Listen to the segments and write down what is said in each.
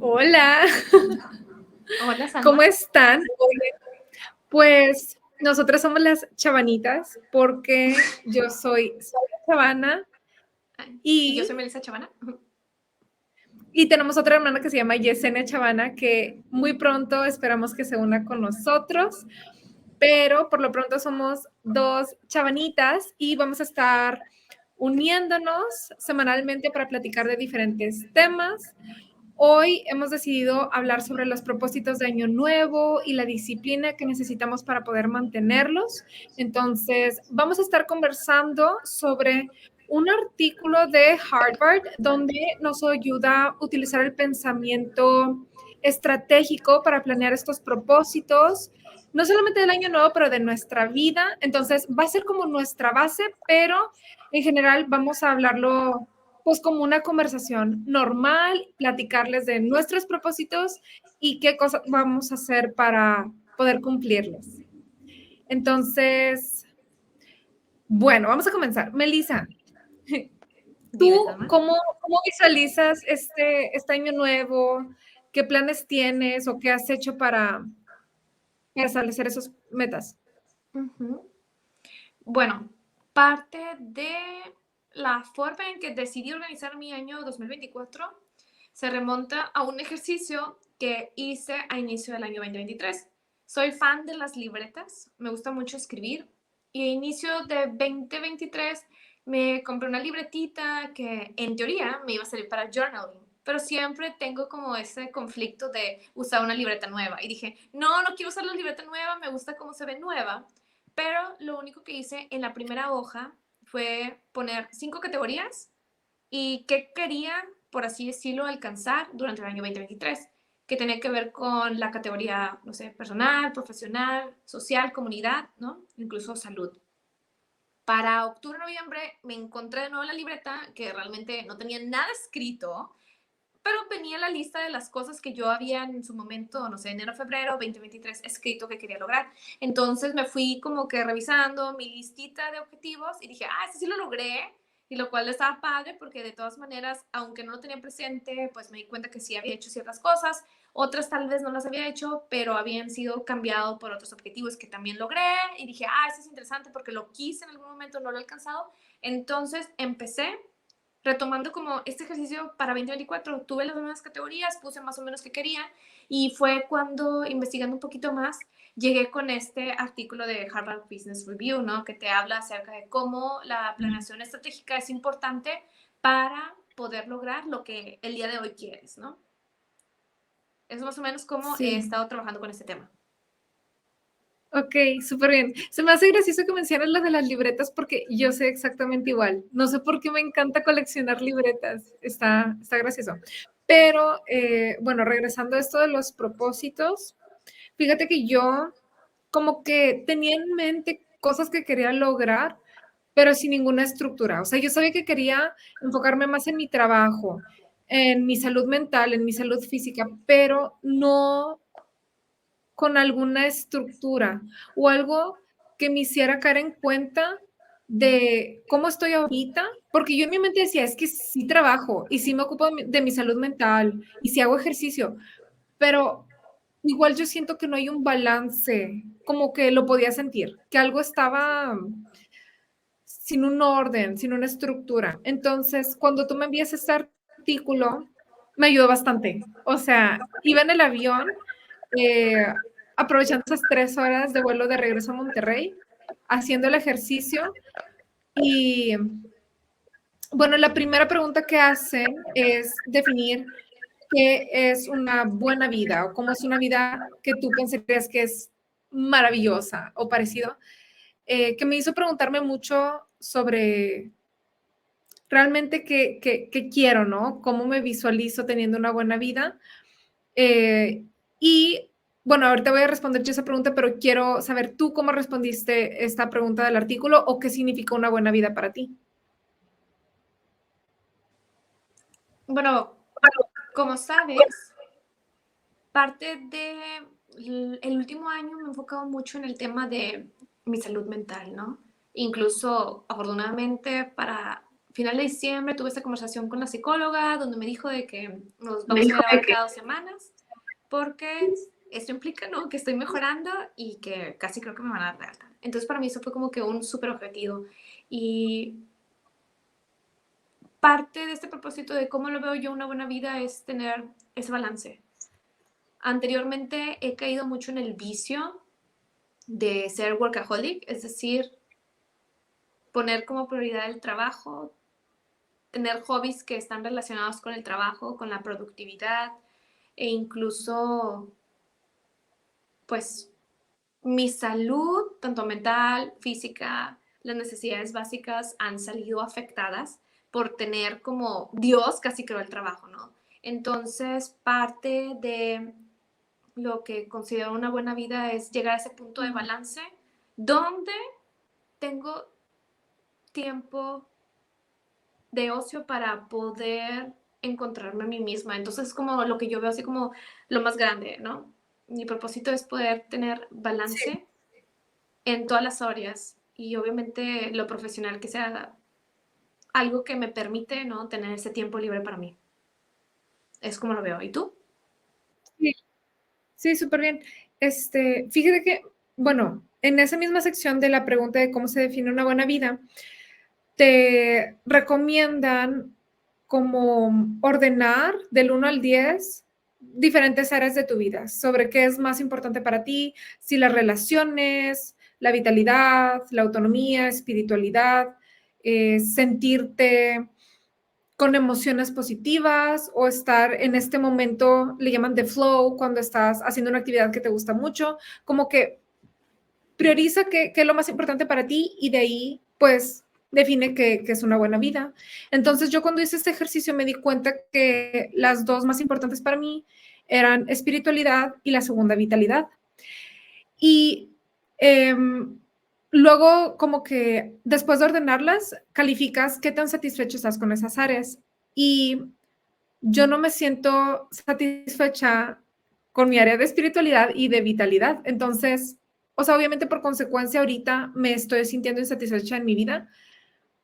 Hola, Hola, ¿cómo Salma. están? Oye, pues nosotras somos las Chavanitas porque yo soy Sara Chavana Y yo y, soy Melissa Chavana. y tenemos otra hermana que se llama Yesenia Chavana que muy pronto esperamos que se una con nosotros, pero por lo pronto somos dos Chavanitas y vamos a estar uniéndonos semanalmente para platicar de diferentes temas. Hoy hemos decidido hablar sobre los propósitos de Año Nuevo y la disciplina que necesitamos para poder mantenerlos. Entonces, vamos a estar conversando sobre un artículo de Harvard donde nos ayuda a utilizar el pensamiento estratégico para planear estos propósitos, no solamente del Año Nuevo, pero de nuestra vida. Entonces, va a ser como nuestra base, pero en general vamos a hablarlo pues como una conversación normal, platicarles de nuestros propósitos y qué cosas vamos a hacer para poder cumplirlos. Entonces, bueno, vamos a comenzar. Melissa, Dime, ¿tú Salma. cómo visualizas este año nuevo? ¿Qué planes tienes o qué has hecho para establecer esas metas? Ujú. Bueno, parte de la forma en que decidí organizar mi año 2024 se remonta a un ejercicio que hice a inicio del año 2023. Soy fan de las libretas, me gusta mucho escribir y a inicio de 2023 me compré una libretita que en teoría me iba a servir para journaling, pero siempre tengo como ese conflicto de usar una libreta nueva y dije, no quiero usar la libreta nueva, me gusta cómo se ve nueva, pero lo único que hice en la primera hoja fue poner 5 categorías y qué quería, por así decirlo, alcanzar durante el año 2023, que tenía que ver con la categoría, no sé, personal, profesional, social, comunidad, ¿no? Incluso salud. Para octubre, noviembre me encontré de nuevo la libreta que realmente no tenía nada escrito, pero venía la lista de las cosas que yo había en su momento, no sé, enero, febrero 2023, escrito que quería lograr. Entonces me fui como que revisando mi listita de objetivos y dije, este sí lo logré. Y lo cual estaba padre porque de todas maneras, aunque no lo tenía presente, pues me di cuenta que sí había hecho ciertas cosas, otras tal vez no las había hecho, pero habían sido cambiado por otros objetivos que también logré. Y dije, eso es interesante porque lo quise en algún momento, no lo he alcanzado. Entonces empecé retomando como este ejercicio para 2024, tuve las mismas categorías, puse más o menos que quería y fue cuando investigando un poquito más llegué con este artículo de Harvard Business Review, ¿no? Que te habla acerca de cómo la planeación estratégica es importante para poder lograr lo que el día de hoy quieres, ¿no? Es más o menos como he Sí. estado trabajando con este tema. Ok, súper bien. Se me hace gracioso que menciones lo de las libretas porque yo sé exactamente igual. No sé por qué me encanta coleccionar libretas. Está gracioso. Pero, bueno, regresando a esto de los propósitos, fíjate que yo como que tenía en mente cosas que quería lograr, pero sin ninguna estructura. O sea, yo sabía que quería enfocarme más en mi trabajo, en mi salud mental, en mi salud física, pero no con alguna estructura o algo que me hiciera caer en cuenta de cómo estoy ahorita, porque yo en mi mente decía, es que sí trabajo y sí me ocupo de mi salud mental y sí hago ejercicio, pero igual yo siento que no hay un balance, como que lo podía sentir, que algo estaba sin un orden, sin una estructura. Entonces, cuando tú me envías este artículo, me ayudó bastante. O sea, iba en el avión, eh, aprovechando esas 3 horas de vuelo de regreso a Monterrey, haciendo el ejercicio y bueno, la primera pregunta que hacen es definir qué es una buena vida o cómo es una vida que tú pensarías que es maravillosa o parecido, que me hizo preguntarme mucho sobre realmente qué quiero, ¿no? ¿Cómo me visualizo teniendo una buena vida? Eh, y bueno, ahorita voy a responder yo esa pregunta, pero quiero saber tú cómo respondiste esta pregunta del artículo o qué significa una buena vida para ti. Bueno, como sabes, parte de el último año me he enfocado mucho en el tema de mi salud mental, ¿no? Incluso, afortunadamente, final de diciembre tuve esta conversación con la psicóloga donde me dijo de que nos Me vamos a dijo ver de ahora que cada 2 semanas porque esto implica, ¿no?, que estoy mejorando y que casi creo que me van a dar de alta. Entonces para mí eso fue como que un súper objetivo. Y parte de este propósito de cómo lo veo yo una buena vida es tener ese balance. Anteriormente he caído mucho en el vicio de ser workaholic, es decir, poner como prioridad el trabajo, tener hobbies que están relacionados con el trabajo, con la productividad e incluso, pues, mi salud, tanto mental, física, las necesidades básicas han salido afectadas por tener como Dios casi creó el trabajo, ¿no? Entonces, parte de lo que considero una buena vida es llegar a ese punto de balance donde tengo tiempo de ocio para poder encontrarme a mí misma. Entonces es como lo que yo veo así como lo más grande, ¿no? Mi propósito es poder tener sí. balance en todas las áreas y obviamente lo profesional que sea algo que me permite, ¿no?, tener ese tiempo libre para mí. Es como lo veo. ¿Y tú? Sí, sí, súper bien. Fíjate que, bueno, en esa misma sección de la pregunta de cómo se define una buena vida, te recomiendan como ordenar del 1 al 10 diferentes áreas de tu vida, sobre qué es más importante para ti, si las relaciones, la vitalidad, la autonomía, espiritualidad, sentirte con emociones positivas o estar en este momento, le llaman de flow, cuando estás haciendo una actividad que te gusta mucho, como que prioriza qué es lo más importante para ti y de ahí, pues, define qué es una buena vida. Entonces, yo cuando hice este ejercicio me di cuenta que las dos más importantes para mí eran espiritualidad y la segunda vitalidad. Y luego, como que después de ordenarlas, calificas qué tan satisfecho estás con esas áreas. Y yo no me siento satisfecha con mi área de espiritualidad y de vitalidad. Entonces, o sea, obviamente por consecuencia ahorita me estoy sintiendo insatisfecha en mi vida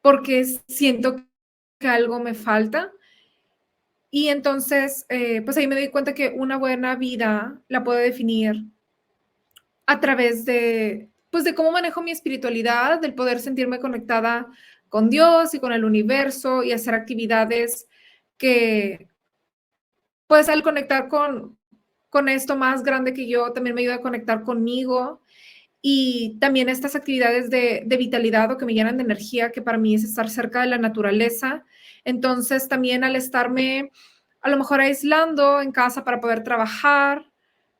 porque siento que algo me falta. Y entonces, pues ahí me doy cuenta que una buena vida la puedo definir a través de, pues de cómo manejo mi espiritualidad, del poder sentirme conectada con Dios y con el universo y hacer actividades que, pues al conectar con esto más grande que yo, también me ayuda a conectar conmigo y también estas actividades de vitalidad o que me llenan de energía, que para mí es estar cerca de la naturaleza. Entonces, también al estarme a lo mejor aislando en casa para poder trabajar,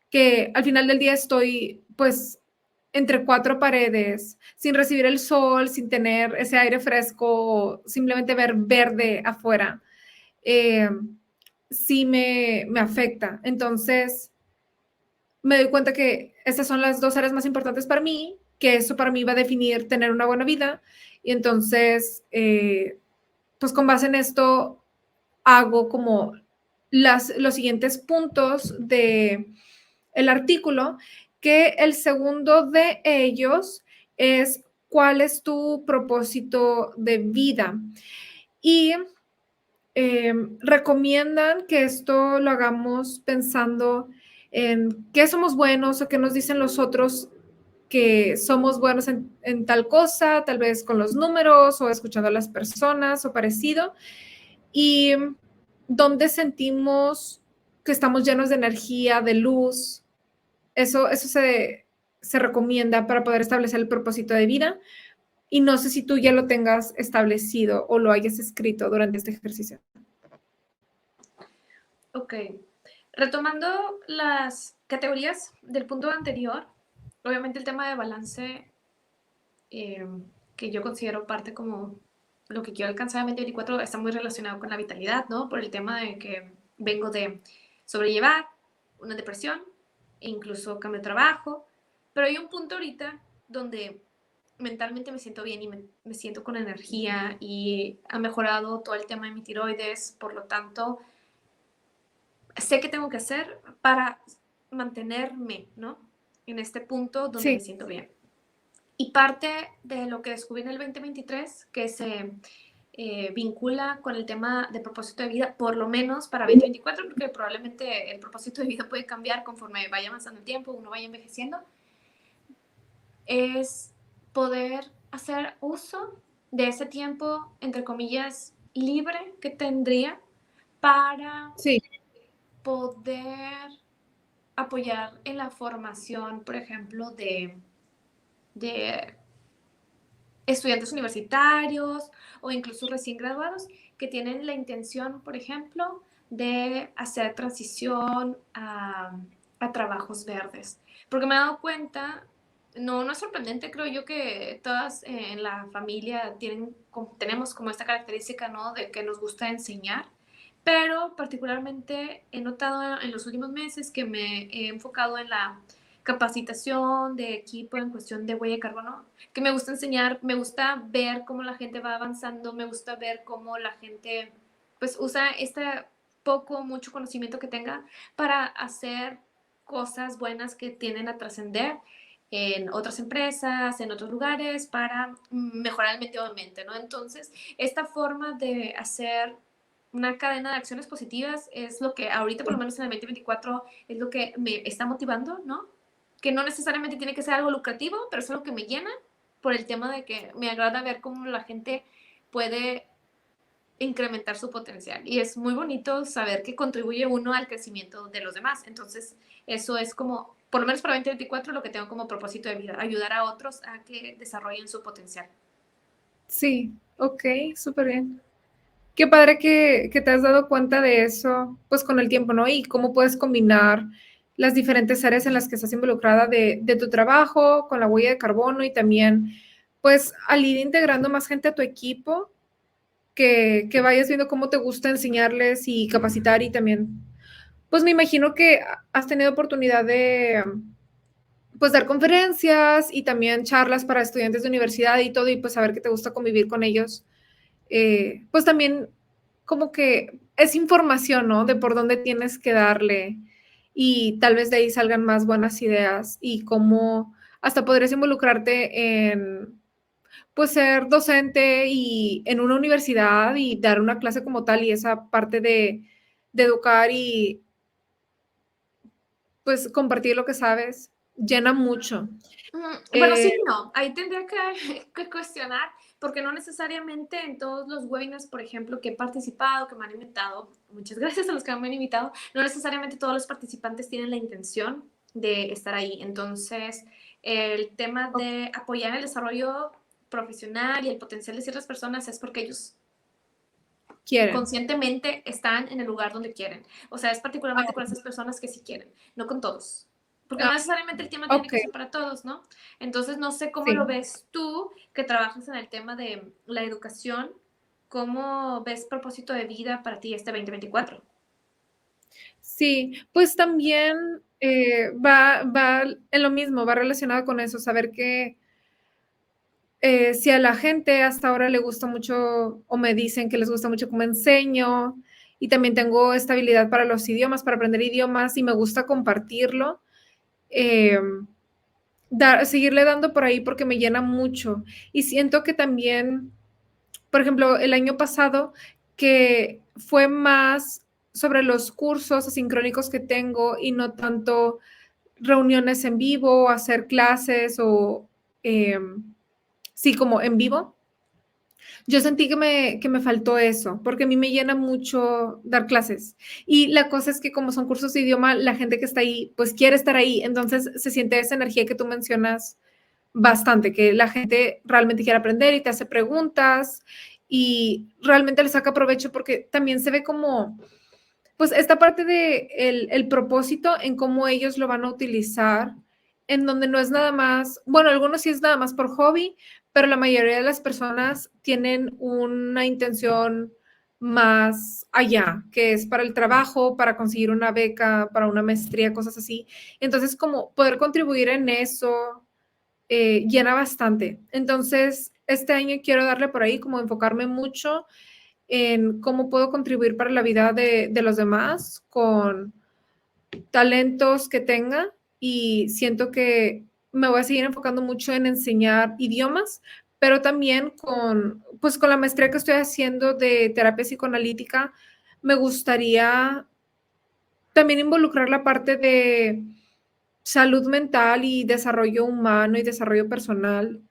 que al final del día estoy pues entre cuatro paredes, sin recibir el sol, sin tener ese aire fresco, simplemente ver verde afuera, eh, sí me afecta. Entonces, me doy cuenta que estas son las dos áreas más importantes para mí, que eso para mí va a definir tener una buena vida. Y entonces, pues con base en esto, hago como los siguientes puntos de el artículo, que el segundo de ellos es cuál es tu propósito de vida. Y recomiendan que esto lo hagamos pensando en qué somos buenos o qué nos dicen los otros que somos buenos en tal cosa, tal vez con los números o escuchando a las personas o parecido, y dónde sentimos que estamos llenos de energía, de luz. Eso se recomienda para poder establecer el propósito de vida. Y no sé si tú ya lo tengas establecido o lo hayas escrito durante este ejercicio. Ok. Retomando las categorías del punto anterior, obviamente el tema de balance, eh, que yo considero parte como lo que quiero alcanzar en 2024, está muy relacionado con la vitalidad, ¿no? Por el tema de que vengo de sobrellevar una depresión e incluso cambio de trabajo, pero hay un punto ahorita donde mentalmente me siento bien y me siento con energía y ha mejorado todo el tema de mi tiroides, por lo tanto, sé qué tengo que hacer para mantenerme, ¿no?, en este punto donde me Sí, siento bien. Y parte de lo que descubrí en el 2023, que se vincula con el tema de propósito de vida, por lo menos para 2024, porque probablemente el propósito de vida puede cambiar conforme vaya avanzando el tiempo, uno vaya envejeciendo, es poder hacer uso de ese tiempo, entre comillas, libre que tendría para Sí, poder apoyar en la formación, por ejemplo, de estudiantes universitarios o incluso recién graduados que tienen la intención, por ejemplo, de hacer transición a trabajos verdes. Porque me he dado cuenta, no es sorprendente, creo yo, que todas en la familia tenemos como esta característica, ¿no? De que nos gusta enseñar, pero particularmente he notado en los últimos meses que me he enfocado en la capacitación de equipo en cuestión de huella de carbono, que me gusta enseñar, me gusta ver cómo la gente va avanzando, me gusta ver cómo la gente pues usa este poco, mucho conocimiento que tenga para hacer cosas buenas que tienden a trascender en otras empresas, en otros lugares, para mejorar el medio ambiente, ¿no? Entonces, esta forma de hacer una cadena de acciones positivas es lo que ahorita, por lo menos en el 2024, es lo que me está motivando, ¿no? Que no necesariamente tiene que ser algo lucrativo, pero es algo que me llena por el tema de que me agrada ver cómo la gente puede incrementar su potencial. Y es muy bonito saber que contribuye uno al crecimiento de los demás. Entonces, eso es como, por lo menos para 2024, lo que tengo como propósito de vida, ayudar a otros a que desarrollen su potencial. sí, ok, súper bien. Qué padre que te has dado cuenta de eso, pues con el tiempo, ¿no? Y cómo puedes combinar las diferentes áreas en las que estás involucrada de tu trabajo, con la huella de carbono y también, pues al ir integrando más gente a tu equipo, que vayas viendo cómo te gusta enseñarles y capacitar y también, pues me imagino que has tenido oportunidad de, pues dar conferencias y también charlas para estudiantes de universidad y todo y pues saber que te gusta convivir con ellos pues también como que es información, ¿no? De por dónde tienes que darle y tal vez de ahí salgan más buenas ideas y cómo hasta podrías involucrarte en, pues, ser docente y en una universidad y dar una clase como tal y esa parte de educar y, pues, compartir lo que sabes llena mucho. Bueno, sí Eh, y no. Ahí tendría que, que cuestionar, porque no necesariamente en todos los webinars, por ejemplo, que he participado, que me han invitado, muchas gracias a los que me han invitado, no necesariamente todos los participantes tienen la intención de estar ahí. Entonces, el tema de apoyar el desarrollo profesional y el potencial de ciertas personas es porque ellos quieren. conscientemente están en el lugar donde quieren. O sea, es particularmente con esas personas que sí quieren, no con todos. Porque no Ah, necesariamente el tema tiene ok, que ser para todos, ¿no? Entonces, no sé cómo lo sí. ves tú, que trabajas en el tema de la educación, ¿cómo ves propósito de vida para ti este 2024? Sí, pues también va en lo mismo, va relacionado con eso, saber que si a la gente hasta ahora le gusta mucho o me dicen que les gusta mucho cómo enseño y también tengo esta habilidad para los idiomas, para aprender idiomas y me gusta compartirlo, eh, seguirle dando por ahí porque me llena mucho. Y siento que también, por ejemplo, el año pasado, que fue más sobre los cursos asincrónicos que tengo y no tanto reuniones en vivo, hacer clases o, sí, como en vivo. Yo sentí que me faltó eso, porque a mí me llena mucho dar clases. Y la cosa es que como son cursos de idioma, la gente que está ahí, pues quiere estar ahí. Entonces se siente esa energía que tú mencionas bastante, que la gente realmente quiere aprender y te hace preguntas y realmente le saca provecho porque también se ve como, pues esta parte de el propósito en cómo ellos lo van a utilizar, en donde no es nada más, bueno, algunos sí es nada más por hobby, pero la mayoría de las personas tienen una intención más allá, que es para el trabajo, para conseguir una beca, para una maestría, cosas así. Entonces, como poder contribuir en eso llena bastante. Entonces, este año quiero darle por ahí, como enfocarme mucho en cómo puedo contribuir para la vida de los demás con talentos que tenga y siento que me voy a seguir enfocando mucho en enseñar idiomas, pero también pues con la maestría que estoy haciendo de terapia psicoanalítica, me gustaría también involucrar la parte de salud mental y desarrollo humano y desarrollo personal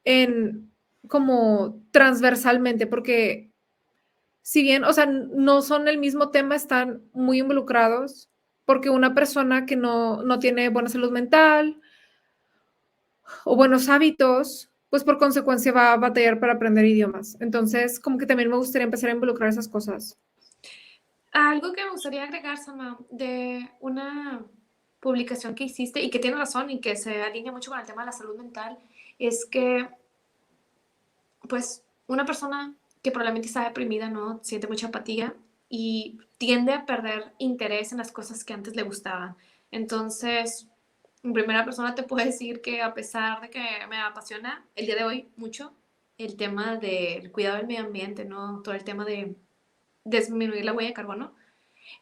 en como transversalmente, porque si bien, o sea, no son el mismo tema, están muy involucrados, porque una persona que no tiene buena salud mental o buenos hábitos, pues por consecuencia va a batallar para aprender idiomas. Entonces, como que también me gustaría empezar a involucrar esas cosas. Algo que me gustaría agregar, Sama, de una publicación que hiciste y que tiene razón y que se alinea mucho con el tema de la salud mental, es que, pues, una persona que probablemente está deprimida, ¿no? Siente mucha apatía y tiende a perder interés en las cosas que antes le gustaban. Entonces, en primera persona te puedo decir que a pesar de que me apasiona el día de hoy mucho el tema del cuidado del medio ambiente, ¿no? Todo el tema de disminuir la huella de carbono.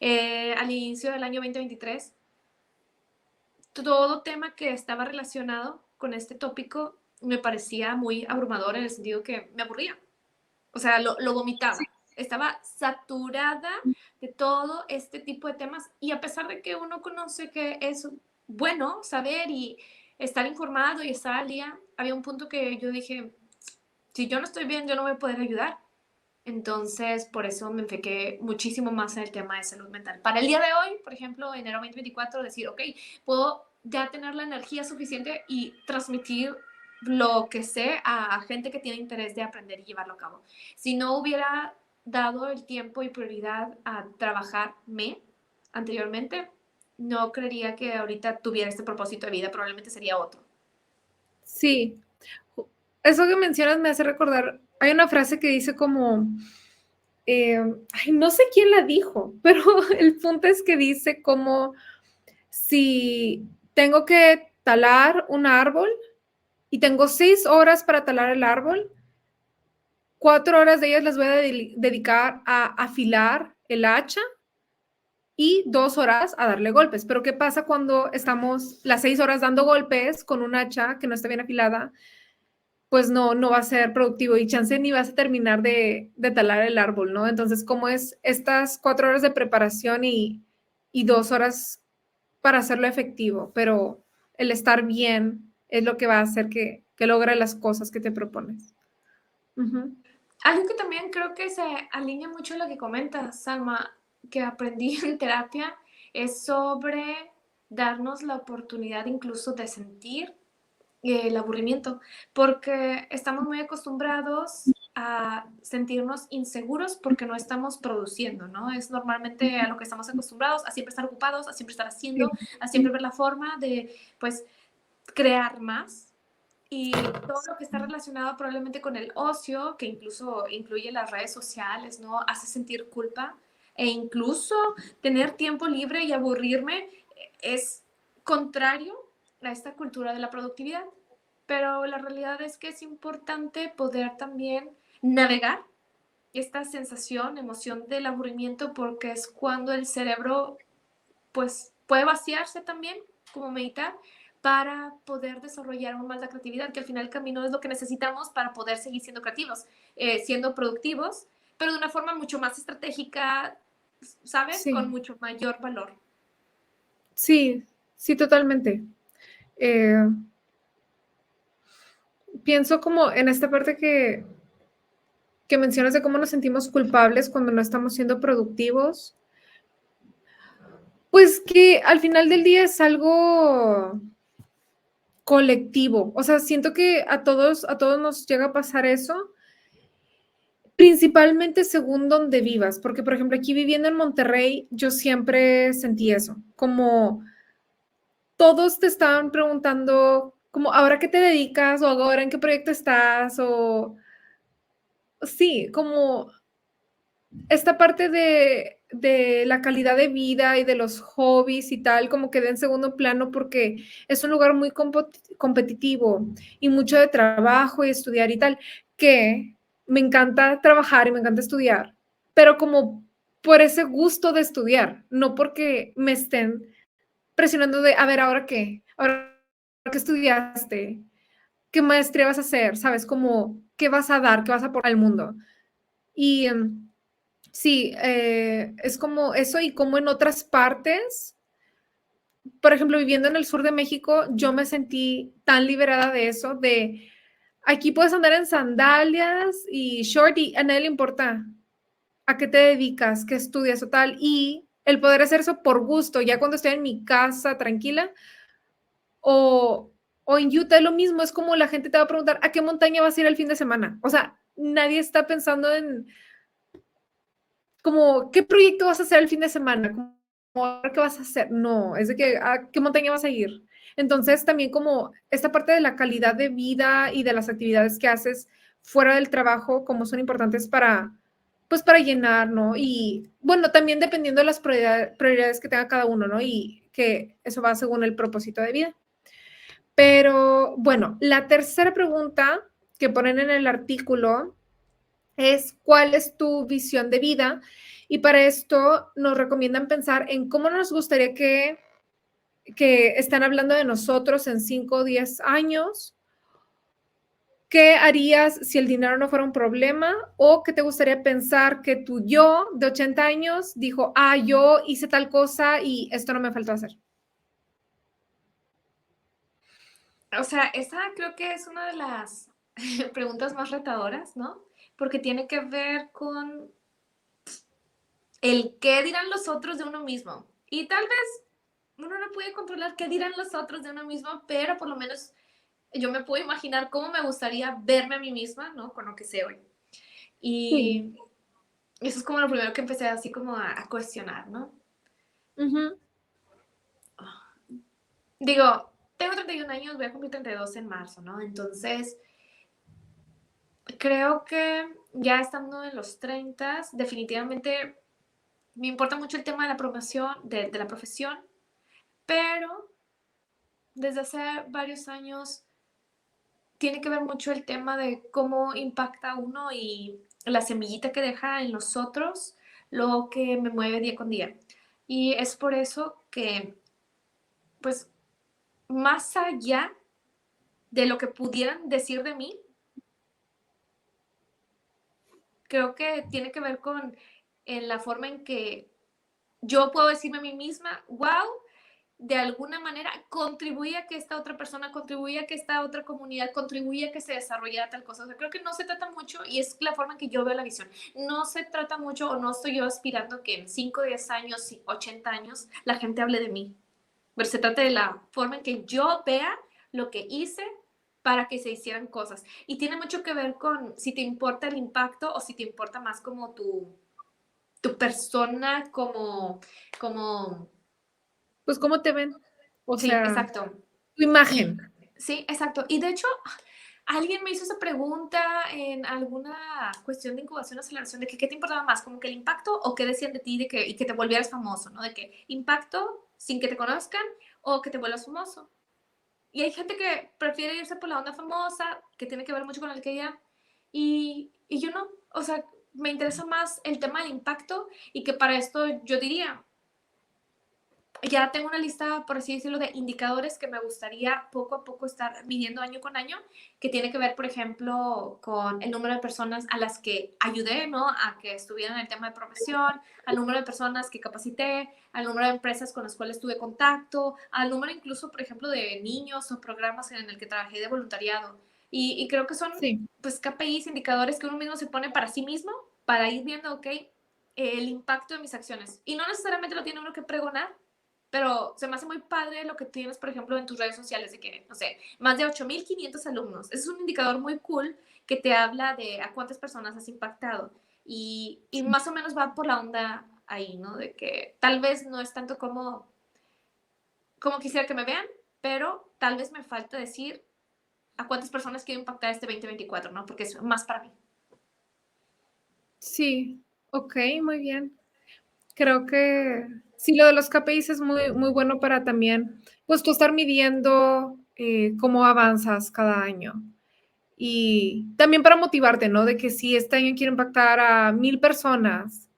Al inicio del año 2023, todo tema que estaba relacionado con este tópico me parecía muy abrumador en el sentido que me aburría. O sea, lo Sí. vomitaba. Estaba saturada de todo este tipo de temas y a pesar de que uno conoce que es bueno saber y estar informado y estar al día, había un punto que yo dije, si yo no estoy bien, yo no voy a poder ayudar. Entonces, por eso me enfoqué muchísimo más en el tema de salud mental. Para el día de hoy, por ejemplo, enero 2024, decir, ok, puedo ya tener la energía suficiente y transmitir lo que sé a gente que tiene interés de aprender y llevarlo a cabo. Si no hubiera dado el tiempo y prioridad a trabajarme anteriormente, no creería que ahorita tuviera este propósito de vida, probablemente sería otro. Sí, eso que mencionas me hace recordar, hay una frase que dice como, ay, no sé quién la dijo, pero el punto es que dice como, si tengo que talar un árbol y tengo 6 horas para talar el árbol, 4 horas de ellas las voy a dedicar a afilar el hacha y 2 horas a darle golpes. Pero ¿qué pasa cuando estamos las 6 horas dando golpes con un hacha que no está bien afilada? Pues no va a ser productivo y chance ni vas a terminar de talar el árbol, ¿no? Entonces, ¿cómo es estas 4 horas de preparación y 2 horas para hacerlo efectivo? Pero el estar bien es lo que va a hacer que logre las cosas que te propones. Ujú. Algo que también creo que se alinea mucho a lo que comentas, Salma, que aprendí en terapia, es sobre darnos la oportunidad incluso de sentir el aburrimiento, porque estamos muy acostumbrados a sentirnos inseguros porque no estamos produciendo, ¿no? Es normalmente a lo que estamos acostumbrados, a siempre estar ocupados, a siempre estar Sí, haciendo, a siempre ver la forma de, pues, crear más y todo lo que está relacionado probablemente con el ocio, que incluso incluye las redes sociales, ¿no? Hace sentir culpa e incluso tener tiempo libre y aburrirme es contrario a esta cultura de la productividad. Pero la realidad es que es importante poder también navegar esta sensación, emoción del aburrimiento, porque es cuando el cerebro pues puede vaciarse también, como meditar, para poder desarrollar aún más la creatividad, que al final el camino es lo que necesitamos para poder seguir siendo creativos, siendo productivos, pero de una forma mucho más estratégica, ¿sabes? Con sí, mucho mayor valor. sí, sí, totalmente. Eh, Pienso como en esta parte que mencionas de cómo nos sentimos culpables cuando no estamos siendo productivos. Pues que al final del día es algo colectivo. O sea, siento que a todos nos llega a pasar eso, principalmente según donde vivas, porque por ejemplo, aquí viviendo en Monterrey, yo siempre sentí eso, como todos te estaban preguntando, como, ¿ahora qué te dedicas? O ahora en qué proyecto estás? O sí, como esta parte de la calidad de vida y de los hobbies y tal, como queda en segundo plano porque es un lugar muy competitivo y mucho de trabajo y estudiar y tal, que me encanta trabajar y me encanta estudiar, pero como por ese gusto de estudiar, no porque me estén presionando de, a ver, ¿ahora qué? ¿Ahora qué estudiaste? qué maestría vas a hacer, ¿sabes? Como, ¿qué vas a dar? ¿Qué vas a aportar al mundo? Y sí, es como eso y como en otras partes, por ejemplo, viviendo en el sur de México, yo me sentí tan liberada de eso, de aquí puedes andar en sandalias y short y a nadie le importa a qué te dedicas, qué estudias o tal, y el poder hacer eso por gusto, ya cuando estoy en mi casa tranquila, o, o en Utah es lo mismo, es como la gente te va a preguntar, ¿a qué montaña vas a ir el fin de semana? O sea, nadie está pensando en como, ¿qué proyecto vas a hacer el fin de semana? Como, ¿qué vas a hacer? No, es de que, ¿a qué montaña vas a ir? Entonces, también como esta parte de la calidad de vida y de las actividades que haces fuera del trabajo, como son importantes para, pues, para llenar, ¿no? Y, bueno, también dependiendo de las prioridades que tenga cada uno, ¿no? Y que eso va según el propósito de vida. Pero, bueno, la tercera pregunta que ponen en el artículo es cuál es tu visión de vida y para esto nos recomiendan pensar en cómo nos gustaría que están hablando de nosotros en 5 o 10 años. ¿Qué harías si el dinero no fuera un problema? ¿O qué te gustaría pensar que tu yo de 80 años dijo, ah, yo hice tal cosa y esto no me faltó hacer? O sea, esa creo que es una de las preguntas más retadoras, ¿no? Porque tiene que ver con el qué dirán los otros de uno mismo. Y tal vez uno no puede controlar qué dirán los otros de uno mismo, pero por lo menos yo me puedo imaginar cómo me gustaría verme a mí misma, ¿no? Con lo que sé hoy. Sí. Y eso es como lo primero que empecé así como a cuestionar, ¿no? Ujú. Digo, tengo 31 años, voy a cumplir 32 en marzo, ¿no? Entonces, creo que ya estando en los 30, definitivamente me importa mucho el tema de la promoción, de la profesión, pero desde hace varios años tiene que ver mucho el tema de cómo impacta uno y la semillita que deja en los otros, lo que me mueve día con día. Y es por eso que, pues, más allá de lo que pudieran decir de mí, creo que tiene que ver con en la forma en que yo puedo decirme a mí misma, wow, de alguna manera contribuye a que esta otra persona, contribuye a que esta otra comunidad, contribuye a que se desarrolle tal cosa. O sea, creo que no se trata mucho, y es la forma en que yo veo la visión, no se trata mucho o no estoy yo aspirando que en 5, 10 años, 80 años, la gente hable de mí. Pero se trata de la forma en que yo vea lo que hice para que se hicieran cosas. Y tiene mucho que ver con si te importa el impacto o si te importa más como tu persona, como Pues, ¿cómo te ven? O sí, sea, exacto. tu Y imagen. sí, exacto. Y de hecho, alguien me hizo esa pregunta en alguna cuestión de incubación o aceleración de que qué te importaba más, como que el impacto o qué decían de ti de que, y que te volvieras famoso, ¿no? De que impacto sin que te conozcan o que te vuelvas famoso. Y hay gente que prefiere irse por la onda famosa, que tiene que ver mucho con el que ya, y yo no. O sea, me interesa más el tema del impacto y que para esto yo diría, ya tengo una lista, por así decirlo, de indicadores que me gustaría poco a poco estar midiendo año con año, que tiene que ver, por ejemplo, con el número de personas a las que ayudé, ¿no? A que estuvieran en el tema de profesión, al número de personas que capacité, al número de empresas con las cuales tuve contacto, al número incluso, por ejemplo, de niños o programas en el que trabajé de voluntariado. Y creo que son, Sí. pues, KPIs, indicadores que uno mismo se pone para sí mismo, para ir viendo, ok, el impacto de mis acciones. Y no necesariamente lo tiene uno que pregonar, pero se me hace muy padre lo que tienes, por ejemplo, en tus redes sociales, de que, no sé, más de 8.500 alumnos. Ese es un indicador muy cool que te habla de a cuántas personas has impactado. Y Sí. más o menos va por la onda ahí, ¿no? De que tal vez no es tanto como quisiera que me vean, pero tal vez me falta decir a cuántas personas quiero impactar este 2024, ¿no? Porque es más para mí. Sí, okey, muy bien. Creo que sí, lo de los KPIs es muy, muy bueno para también, pues, tú estar midiendo, cómo avanzas cada año. Y también para motivarte, ¿no? De que si este año quiero impactar a 1000 personas,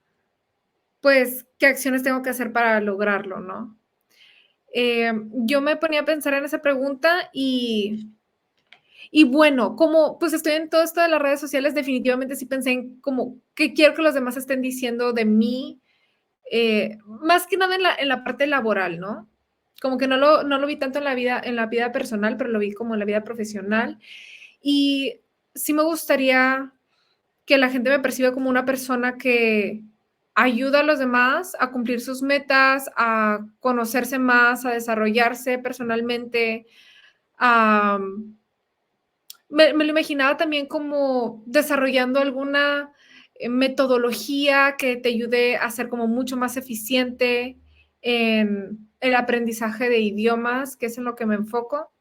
pues, ¿qué acciones tengo que hacer para lograrlo, no? Yo me ponía a pensar en esa pregunta y Y bueno, como pues estoy en todo esto de las redes sociales, definitivamente sí pensé en como qué quiero que los demás estén diciendo de mí, más que nada en la parte laboral, ¿no? Como que no lo vi tanto en la vida personal, pero lo vi como en la vida profesional. Y sí me gustaría que la gente me perciba como una persona que ayuda a los demás a cumplir sus metas, a conocerse más, a desarrollarse personalmente, a me lo imaginaba también como desarrollando alguna, metodología que te ayude a ser como mucho más eficiente en el aprendizaje de idiomas, que es en lo que me enfoco.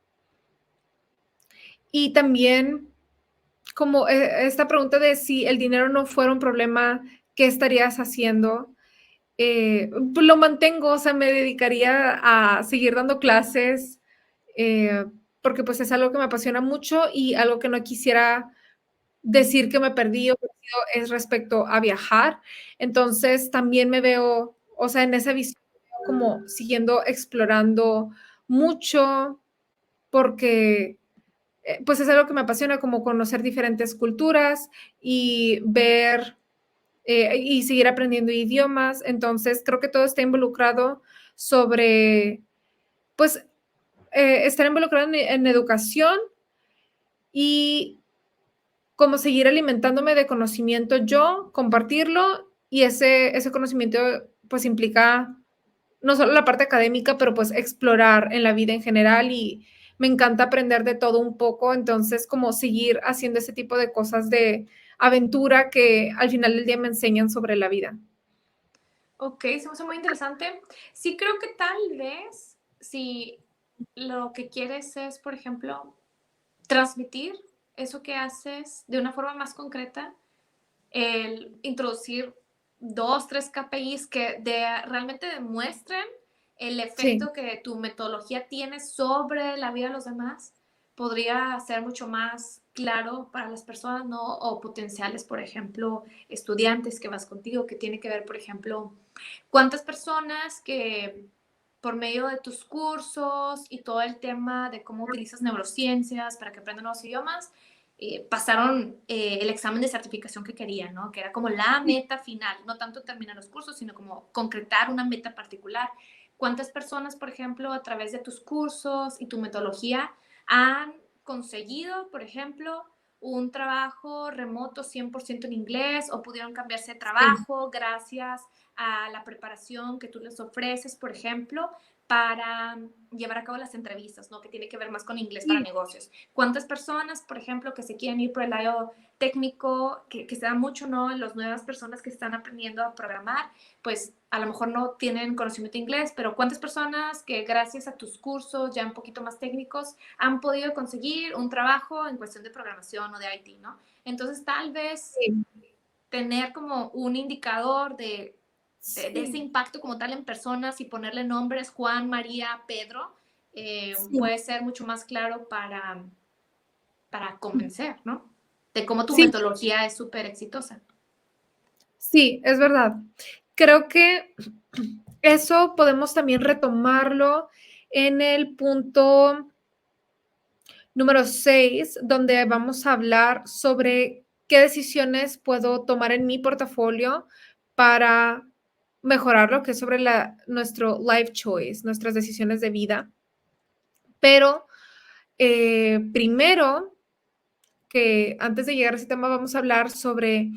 Y también como, esta pregunta de si el dinero no fuera un problema, ¿qué estarías haciendo? Pues lo mantengo, o sea, me dedicaría a seguir dando clases, eh, porque, pues, es algo que me apasiona mucho y algo que no quisiera decir que me perdí o perdido es respecto a viajar. Entonces, también me veo, o sea, en esa visión como siguiendo explorando mucho, porque, pues, es algo que me apasiona, como conocer diferentes culturas y ver, y seguir aprendiendo idiomas. Entonces, creo que todo está involucrado sobre, pues, estar involucrado en educación y como seguir alimentándome de conocimiento yo, compartirlo y ese conocimiento, pues, implica no solo la parte académica, pero, pues, explorar en la vida en general y me encanta aprender de todo un poco, entonces, como seguir haciendo ese tipo de cosas de aventura que al final del día me enseñan sobre la vida. Ok, se me hace muy interesante. Sí creo que tal vez si lo que quieres es, por ejemplo, transmitir eso que haces de una forma más concreta, el introducir 2, 3 KPIs que realmente demuestren el Sí, efecto que tu metodología tiene sobre la vida de los demás, podría ser mucho más claro para las personas, ¿no? O potenciales, por ejemplo, estudiantes que vas contigo, que tiene que ver, por ejemplo, cuántas personas que por medio de tus cursos y todo el tema de cómo utilizas neurociencias para que aprendan nuevos idiomas, pasaron el examen de certificación que querían, ¿no? Que era como la sí, meta final, no tanto terminar los cursos, sino como concretar una meta particular. ¿Cuántas personas, por ejemplo, a través de tus cursos y tu metodología han conseguido, por ejemplo, un trabajo remoto 100% en inglés o pudieron cambiarse de sí, trabajo gracias a la preparación que tú les ofreces, por ejemplo, para llevar a cabo las entrevistas, ¿no? Que tiene que ver más con inglés para sí, negocios. ¿Cuántas personas, por ejemplo, que se quieren ir por el lado técnico, que se da mucho, ¿no? Las nuevas personas que están aprendiendo a programar, pues a lo mejor no tienen conocimiento de inglés, pero ¿cuántas personas que gracias a tus cursos ya un poquito más técnicos han podido conseguir un trabajo en cuestión de programación o de IT, ¿no? Entonces, tal vez sí, tener como un indicador de ese sí, impacto como tal en personas y ponerle nombres Juan, María, Pedro, sí, puede ser mucho más claro para convencer, ¿no? De cómo tu sí, metodología es súper exitosa. sí, es verdad. Creo que eso podemos también retomarlo en el punto número 6, donde vamos a hablar sobre qué decisiones puedo tomar en mi portafolio para mejorar lo que es sobre nuestro life choice, nuestras decisiones de vida. Pero primero, que antes de llegar a ese tema, vamos a hablar sobre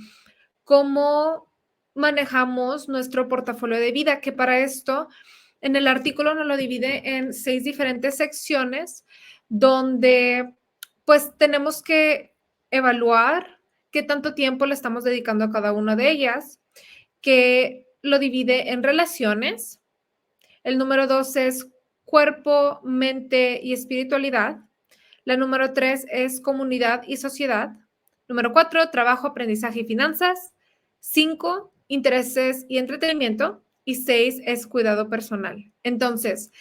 cómo manejamos nuestro portafolio de vida, que para esto en el artículo nos lo divide en 6 diferentes secciones donde pues tenemos que evaluar qué tanto tiempo le estamos dedicando a cada una de ellas, que lo divide en relaciones. El número 2 es cuerpo, mente y espiritualidad. La número 3 es comunidad y sociedad. Número 4, trabajo, aprendizaje y finanzas. 5, intereses y entretenimiento. Y 6 es cuidado personal. Entonces,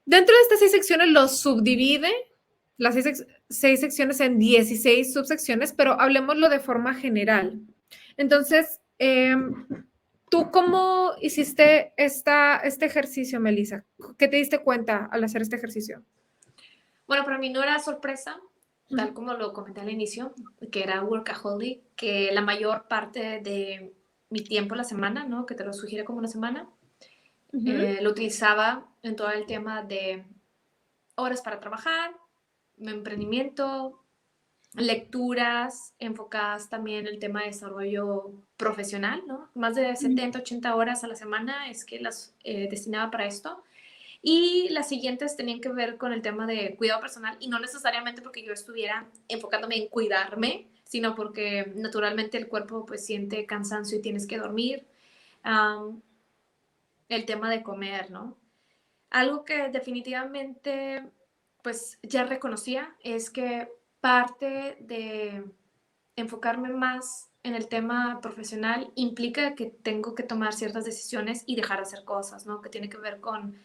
dentro de estas 6 secciones los subdivide, las 6 secciones en 16 subsecciones, pero hablemoslo de forma general. Entonces, ¿tú cómo hiciste este ejercicio, Melissa? ¿Qué te diste cuenta al hacer este ejercicio? Bueno, para mí no era sorpresa. tal Ujú, como lo comenté al inicio, que era workaholic, que la mayor parte de mi tiempo a la semana, ¿no? Que te lo sugiere como una semana, ujú. lo utilizaba en todo el tema de horas para trabajar, emprendimiento, lecturas enfocadas también en el tema de desarrollo profesional, ¿no? Más de Ujú. 70, 80 horas a la semana es que las destinaba para esto. Y las siguientes tenían que ver con el tema de cuidado personal y no necesariamente porque yo estuviera enfocándome en cuidarme, sino porque naturalmente el cuerpo pues siente cansancio y tienes que dormir. Um, el tema de comer, ¿no? Algo que definitivamente pues ya reconocía es que parte de enfocarme más en el tema profesional implica que tengo que tomar ciertas decisiones y dejar de hacer cosas, ¿no? Que tiene que ver con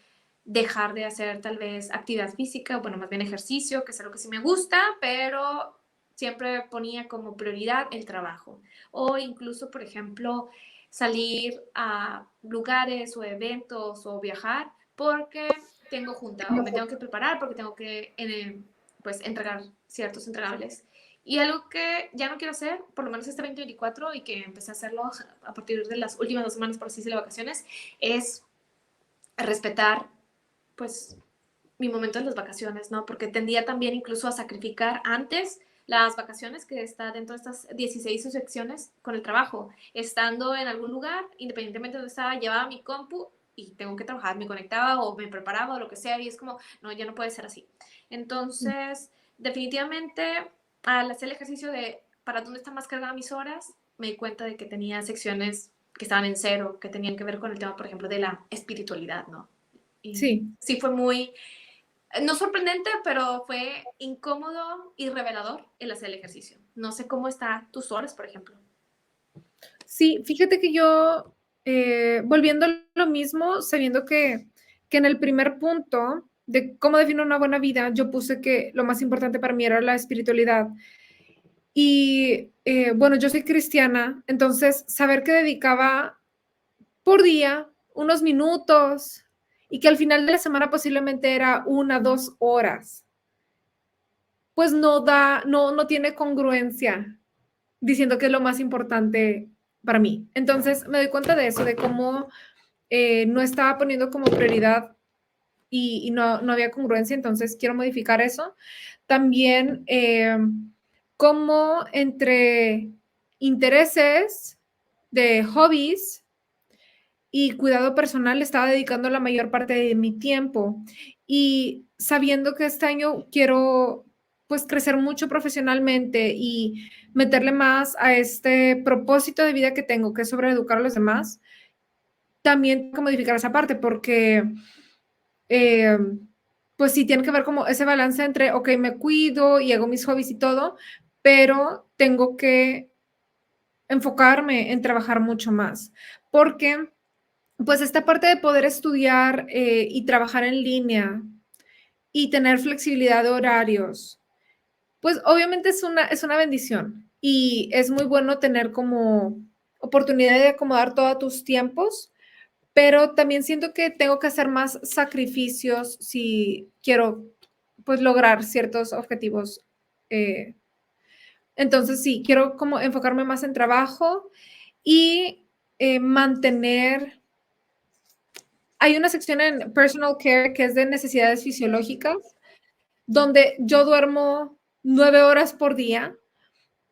dejar de hacer tal vez actividad física, bueno, más bien ejercicio, que es algo que sí me gusta, pero siempre ponía como prioridad el trabajo. O incluso, por ejemplo, salir a lugares o eventos o viajar porque tengo junta o me tengo que preparar porque tengo que pues entregar ciertos entregables. Y algo que ya no quiero hacer, por lo menos este 2024, y que empecé a hacerlo a partir de las últimas 2 semanas, por así decirlo, de vacaciones, es respetar, pues, mi momento de las vacaciones, ¿no? Porque tendía también incluso a sacrificar antes las vacaciones que está dentro de estas 16 secciones con el trabajo. Estando en algún lugar, independientemente de donde estaba, llevaba mi compu y tengo que trabajar, me conectaba o me preparaba o lo que sea, y es como, no, ya no puede ser así. Entonces, definitivamente, al hacer el ejercicio de para dónde están más cargadas mis horas, me di cuenta de que tenía secciones que estaban en cero, que tenían que ver con el tema, por ejemplo, de la espiritualidad, ¿no? Y Sí. sí fue muy, no sorprendente, pero fue incómodo y revelador el hacer el ejercicio. No sé cómo está tus horas, por ejemplo. Sí, fíjate que yo, volviendo a lo mismo, sabiendo que en el primer punto de cómo defino una buena vida, yo puse que lo más importante para mí era la espiritualidad. Y, bueno, yo soy cristiana, entonces saber que dedicaba por día unos minutos y que al final de la semana posiblemente era 1, 2 horas, pues no tiene congruencia diciendo que es lo más importante para mí. Entonces me doy cuenta de eso, de cómo no estaba poniendo como prioridad y no había congruencia, entonces quiero modificar eso. También cómo entre intereses de hobbies y cuidado personal le estaba dedicando la mayor parte de mi tiempo y sabiendo que este año quiero pues crecer mucho profesionalmente y meterle más a este propósito de vida que tengo, que es sobre educar a los demás, también tengo que modificar esa parte porque eh, pues sí tiene que ver como ese balance entre, ok, me cuido y hago mis hobbies y todo, pero tengo que enfocarme en trabajar mucho más, porque pues esta parte de poder estudiar y trabajar en línea y tener flexibilidad de horarios, pues obviamente es una bendición y es muy bueno tener como oportunidad de acomodar todos tus tiempos, pero también siento que tengo que hacer más sacrificios si quiero pues lograr ciertos objetivos. eh, entonces sí, quiero como enfocarme más en trabajo y mantener. Hay una sección en personal care que es de necesidades fisiológicas, donde yo duermo 9 horas por día,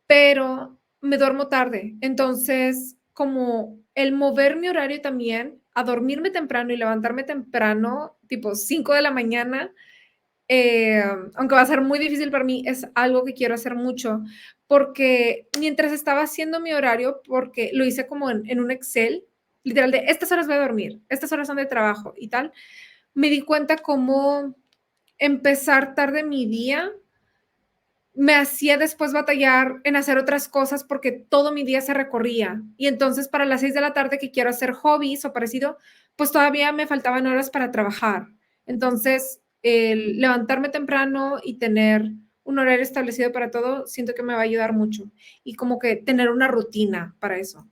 pero me duermo tarde. Entonces, como el mover mi horario también a dormirme temprano y levantarme temprano, tipo 5 de la mañana, eh, aunque va a ser muy difícil para mí, es algo que quiero hacer mucho, porque mientras estaba haciendo mi horario, porque lo hice como en un Excel, literal de estas horas voy a dormir, estas horas son de trabajo y tal, me di cuenta cómo empezar tarde mi día me hacía después batallar en hacer otras cosas porque todo mi día se recorría. Y entonces para las 6 de la tarde que quiero hacer hobbies o parecido, pues todavía me faltaban horas para trabajar. Entonces, el levantarme temprano y tener un horario establecido para todo, siento que me va a ayudar mucho. Y como que tener una rutina para eso.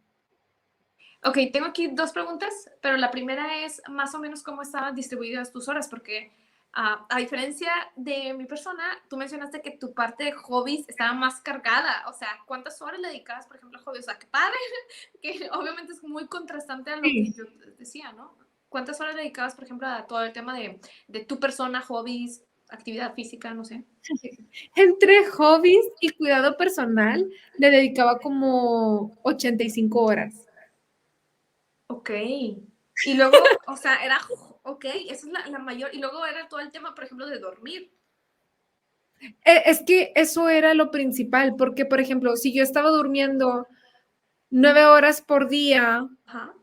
Ok, tengo aquí dos preguntas, pero la primera es más o menos cómo estaban distribuidas tus horas, porque A diferencia de mi persona, tú mencionaste que tu parte de hobbies estaba más cargada. O sea, ¿cuántas horas le dedicabas, por ejemplo, a hobbies? O sea, qué padre, que obviamente es muy contrastante a lo que Sí. yo decía, ¿no? ¿Cuántas horas le dedicabas, por ejemplo, a todo el tema de tu persona, hobbies, actividad física, no sé? Entre hobbies y cuidado personal, le dedicaba como 85 horas. Ok. Y luego, o sea, era, ok, esa es la mayor. Y luego era todo el tema, por ejemplo, de dormir. Es que eso era lo principal, porque, por ejemplo, si yo estaba durmiendo 9 horas por día, Ajá.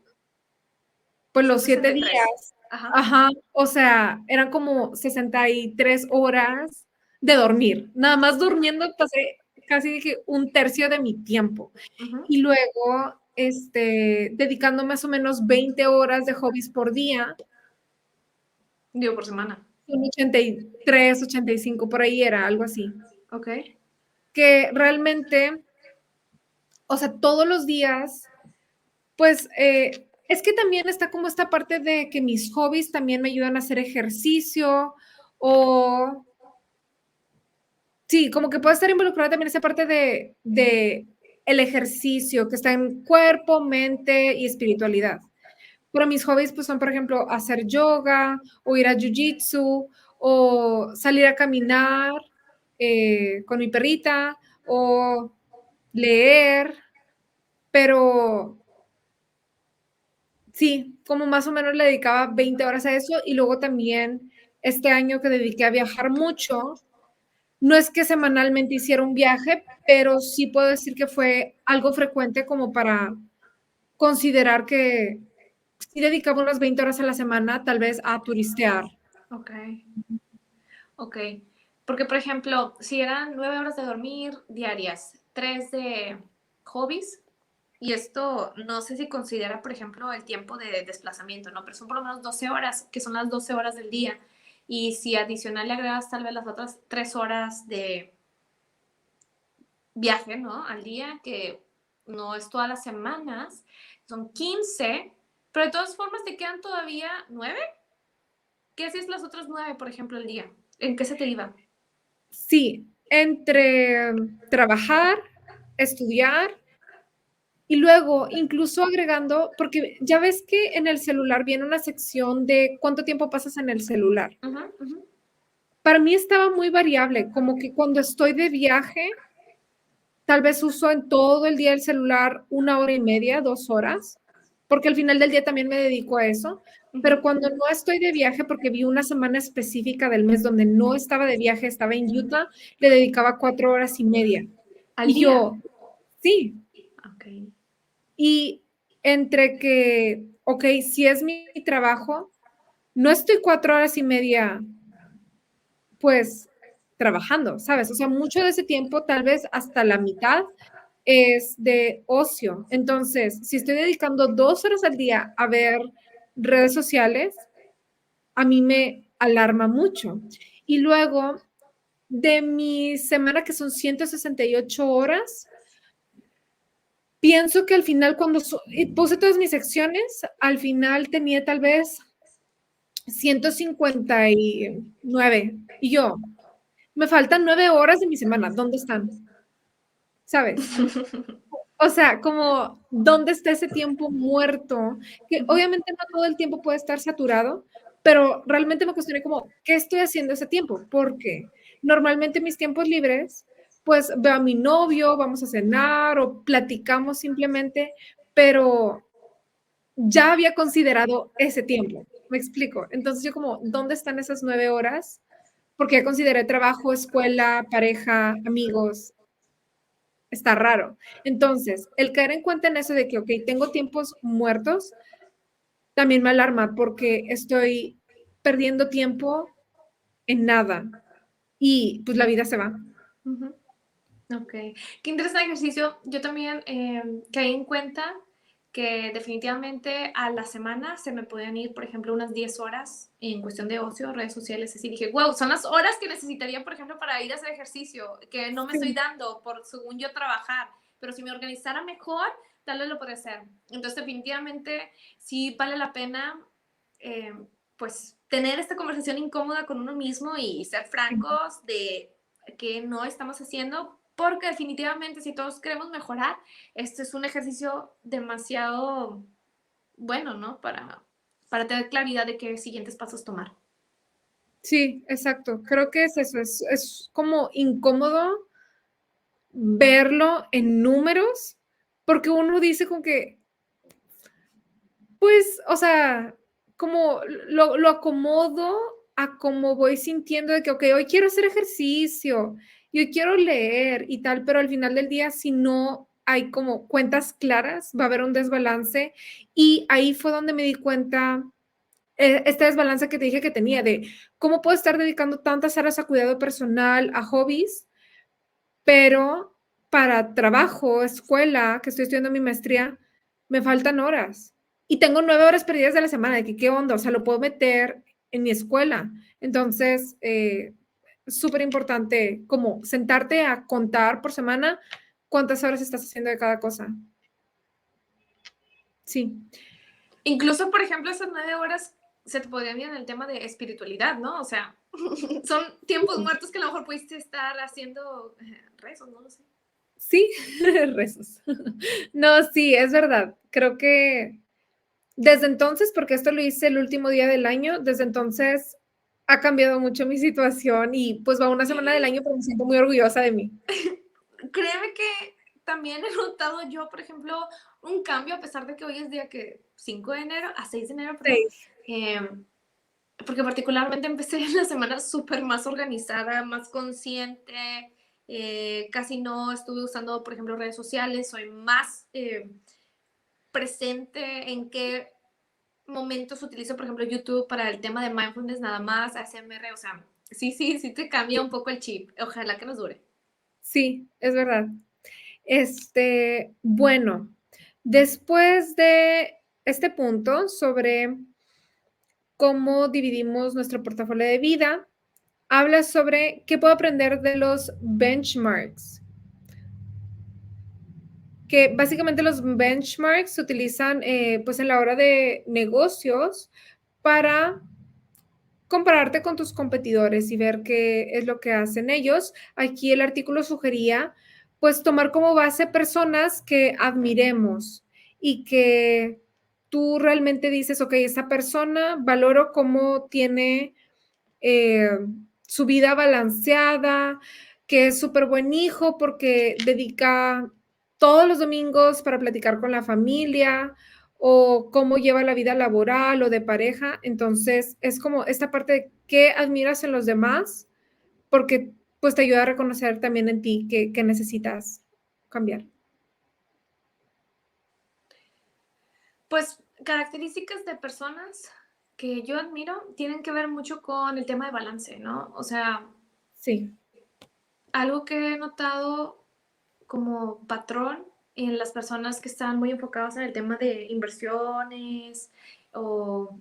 pues Son los 63. 7 días, Ajá. ajá, o sea, eran como 63 horas de dormir. Nada más durmiendo pasé casi que un tercio de mi tiempo. Ujú. Y luego, dedicando más o menos 20 horas de hobbies por día, Digo, por semana. son 83, 85, por ahí era, algo así. Ok. Que realmente, o sea, todos los días, pues es que también está como esta parte de que mis hobbies también me ayudan a hacer ejercicio o sí, como que puede estar involucrada también esa parte de el ejercicio que está en cuerpo, mente y espiritualidad. Pero mis hobbies pues son, por ejemplo, hacer yoga o ir a jiu-jitsu o salir a caminar con mi perrita o leer, pero sí, como más o menos le dedicaba 20 horas a eso y luego también este año que dediqué a viajar mucho, no es que semanalmente hiciera un viaje, pero sí puedo decir que fue algo frecuente como para considerar que sí dedicaba unas 20 horas a la semana tal vez a turistear. Ok. Ok. Porque, por ejemplo, si eran 9 horas de dormir diarias, 3 de hobbies, y esto no sé si considera, por ejemplo, el tiempo de desplazamiento, ¿no? Pero son por lo menos 12 horas, que son las 12 horas del día. Y si adicional le agregas tal vez las otras 3 horas de viaje, ¿no? Al día, que no es todas las semanas, son 15, pero de todas formas te quedan todavía 9. ¿Qué hacías las otras 9, por ejemplo, al día? ¿En qué se te iba? Sí, entre trabajar, estudiar y luego incluso agregando, porque ya ves que en el celular viene una sección de cuánto tiempo pasas en el celular. Ujú, ujú. Para mí estaba muy variable, como que cuando estoy de viaje, tal vez uso en todo el día el celular 1 hora y media, 2 horas, porque al final del día también me dedico a eso. Pero Ujú. cuando no estoy de viaje, porque vi una semana específica del mes donde no estaba de viaje, estaba en Utah, le dedicaba 4 horas y media. Al Y día. yo, sí, Ok. y entre que, ok, si es mi trabajo, no estoy 4 horas y media, pues, trabajando, ¿sabes? O sea, mucho de ese tiempo, tal vez hasta la mitad, es de ocio. Entonces, si estoy dedicando 2 horas al día a ver redes sociales, a mí me alarma mucho. Y luego, de mi semana, que son 168 horas, pienso que al final, cuando y puse todas mis secciones, al final tenía tal vez 159. Y yo, me faltan 9 horas de mi semana. ¿Dónde están? ¿Sabes? O sea, como, ¿dónde está ese tiempo muerto? Que Ujú. obviamente no todo el tiempo puede estar saturado, pero realmente me cuestioné como, ¿qué estoy haciendo ese tiempo? Porque normalmente mis tiempos libres, pues veo a mi novio, vamos a cenar o platicamos simplemente, pero ya había considerado ese tiempo. ¿Me explico? Entonces yo como, ¿dónde están esas 9 horas? Porque ya consideré trabajo, escuela, pareja, amigos, está raro. Entonces, el caer en cuenta en eso de que, ok, tengo tiempos muertos, también me alarma porque estoy perdiendo tiempo en nada y pues la vida se va. Ujú. Ok, qué interesante ejercicio. Yo también caí en cuenta que definitivamente a la semana se me podían ir, por ejemplo, unas 10 horas en cuestión de ocio, redes sociales. Así dije, wow, son las horas que necesitaría, por ejemplo, para ir a hacer ejercicio, que no me estoy Sí, dando por, según yo, trabajar. Pero si me organizara mejor, tal vez lo podría hacer. Entonces, definitivamente, sí vale la pena. pues tener esta conversación incómoda con uno mismo y ser francos de que no estamos haciendo, porque definitivamente si todos queremos mejorar, este es un ejercicio demasiado bueno, ¿no? Para tener claridad de qué siguientes pasos tomar. Sí, exacto. Creo que es eso, es como incómodo verlo en números, porque uno dice con que, pues, o sea, como lo acomodo a como voy sintiendo de que, okey, hoy quiero hacer ejercicio, y hoy quiero leer y tal, pero al final del día, si no hay como cuentas claras, va a haber un desbalance, y ahí fue donde me di cuenta, este desbalance que te dije que tenía, de cómo puedo estar dedicando tantas horas a cuidado personal, a hobbies, pero para trabajo, escuela, que estoy estudiando mi maestría, me faltan horas. Y tengo 9 horas perdidas de la semana, de que qué onda, o sea, lo puedo meter en mi escuela. Entonces, súper importante como sentarte a contar por semana cuántas horas estás haciendo de cada cosa. Sí, Incluso, por ejemplo, esas 9 horas se te podrían ir en el tema de espiritualidad, ¿no? O sea, son tiempos muertos que a lo mejor pudiste estar haciendo rezos, no lo sé. sí, rezos. No, sí, es verdad. Creo que desde entonces, porque esto lo hice el último día del año, desde entonces ha cambiado mucho mi situación y pues va una semana del año, pero me siento muy orgullosa de mí. Créeme que también he notado yo, por ejemplo, un cambio, a pesar de que hoy es día que 5 de enero, a 6 de enero, perdón, Sí, eh, porque particularmente empecé la semana súper más organizada, más consciente, casi no estuve usando, por ejemplo, redes sociales, soy más presente en qué momentos utilizo, por ejemplo, YouTube para el tema de mindfulness nada más, ASMR, o sea, sí te cambia un poco el chip. Ojalá que nos dure. sí, es verdad. Bueno, después de este punto sobre cómo dividimos nuestro portafolio de vida, habla sobre qué puedo aprender de los benchmarks. Que básicamente los benchmarks se utilizan pues en la hora de negocios para compararte con tus competidores y ver qué es lo que hacen ellos. Aquí el artículo sugería pues tomar como base personas que admiremos y que tú realmente dices, ok, esta persona valoro cómo tiene eh, su vida balanceada, que es súper buen hijo porque dedica todos los domingos para platicar con la familia o cómo lleva la vida laboral o de pareja. Entonces, es como esta parte de qué admiras en los demás, porque pues te ayuda a reconocer también en ti que necesitas cambiar. Pues características de personas que yo admiro tienen que ver mucho con el tema de balance, ¿no? O sea, Sí, algo que he notado como patrón en las personas que están muy enfocadas en el tema de inversiones o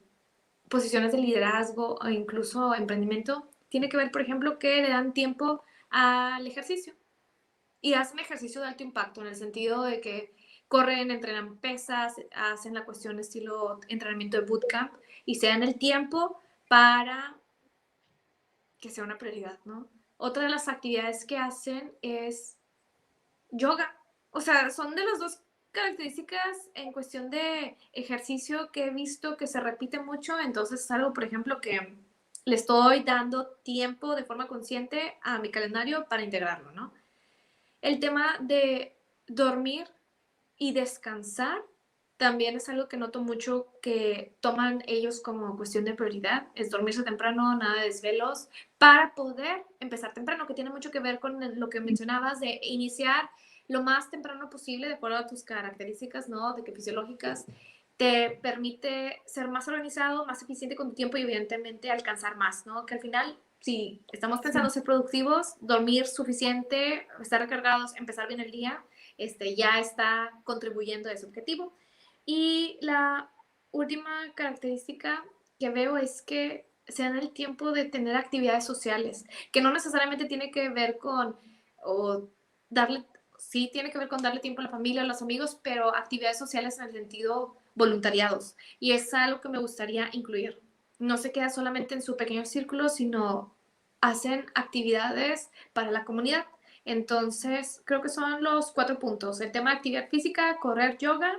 posiciones de liderazgo o incluso emprendimiento, tiene que ver, por ejemplo, que le dan tiempo al ejercicio y hacen ejercicio de alto impacto en el sentido de que corren, entrenan pesas, hacen la cuestión estilo entrenamiento de bootcamp y se dan el tiempo para que sea una prioridad, ¿no? Otra de las actividades que hacen es yoga. O sea, son de las dos características en cuestión de ejercicio que he visto que se repite mucho. Entonces es algo, por ejemplo, que le estoy dando tiempo de forma consciente a mi calendario para integrarlo, ¿no? El tema de dormir y descansar también es algo que noto mucho que toman ellos como cuestión de prioridad, es dormirse temprano, nada de desvelos, para poder empezar temprano, que tiene mucho que ver con lo que mencionabas de iniciar lo más temprano posible de acuerdo a tus características, ¿no? De que fisiológicas te permite ser más organizado, más eficiente con tu tiempo y evidentemente alcanzar más, ¿no? Que al final, si estamos pensando sí, ser productivos, dormir suficiente, estar recargados, empezar bien el día, ya está contribuyendo a ese objetivo. Y la última característica que veo es que se dan el tiempo de tener actividades sociales, que no necesariamente tiene que ver con, o darle, sí tiene que ver con darle tiempo a la familia, a los amigos, pero actividades sociales en el sentido voluntariados. Y es algo que me gustaría incluir. no se queda solamente en su pequeño círculo, sino hacen actividades para la comunidad. Entonces, creo que son los 4 puntos. El tema de actividad física, correr, yoga,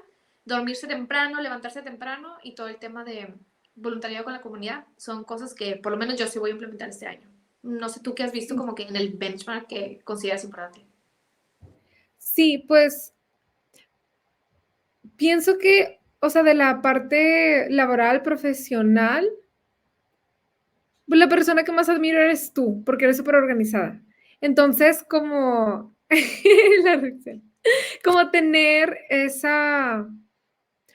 dormirse temprano, levantarse temprano y todo el tema de voluntariado con la comunidad. Son cosas que por lo menos yo sí voy a implementar este año. No sé tú qué has visto como que en el benchmark que consideras importante. Sí, pues pienso que, o sea, de la parte laboral, profesional, pues la persona que más admiro eres tú, porque eres súper organizada. Entonces, como la risa, como tener esa,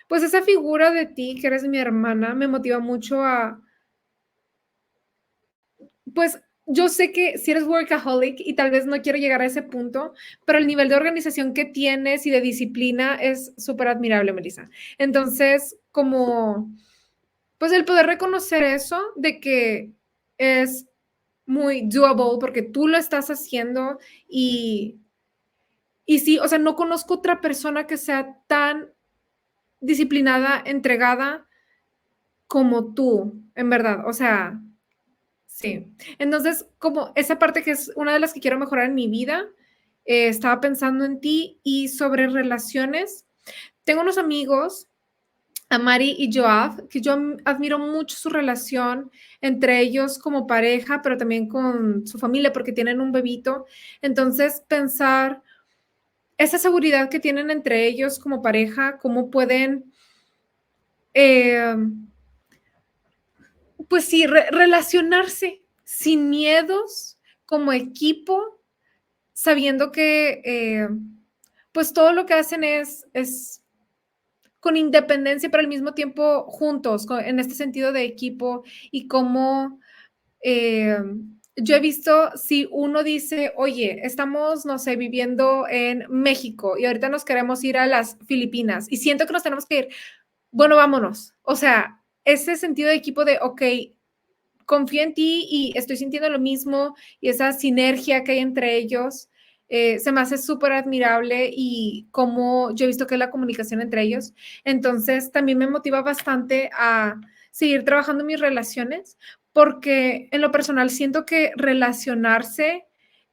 pues esa figura de ti, que eres mi hermana, me motiva mucho a, pues yo sé que si eres workaholic y tal vez no quiero llegar a ese punto, pero el nivel de organización que tienes y de disciplina es súper admirable, Melissa. Entonces, como, pues el poder reconocer eso de que es muy doable porque tú lo estás haciendo y sí, o sea, no conozco otra persona que sea tan disciplinada, entregada como tú, en verdad. O sea, sí. Entonces, como esa parte que es una de las que quiero mejorar en mi vida, estaba pensando en ti y sobre relaciones. Tengo unos amigos, Amari y Joab, que yo admiro mucho su relación entre ellos como pareja, pero también con su familia porque tienen un bebito. Entonces, pensar esa seguridad que tienen entre ellos como pareja, cómo pueden, eh, pues sí, relacionarse sin miedos como equipo, sabiendo que pues todo lo que hacen es con independencia, pero al mismo tiempo juntos, en este sentido de equipo y cómo eh, yo he visto si uno dice, oye, estamos, no sé, viviendo en México y ahorita nos queremos ir a las Filipinas y siento que nos tenemos que ir, bueno, vámonos. O sea, ese sentido de equipo de, ok, confío en ti y estoy sintiendo lo mismo y esa sinergia que hay entre ellos se me hace súper admirable y como yo he visto que es la comunicación entre ellos. Entonces, también me motiva bastante a seguir trabajando en mis relaciones porque en lo personal siento que relacionarse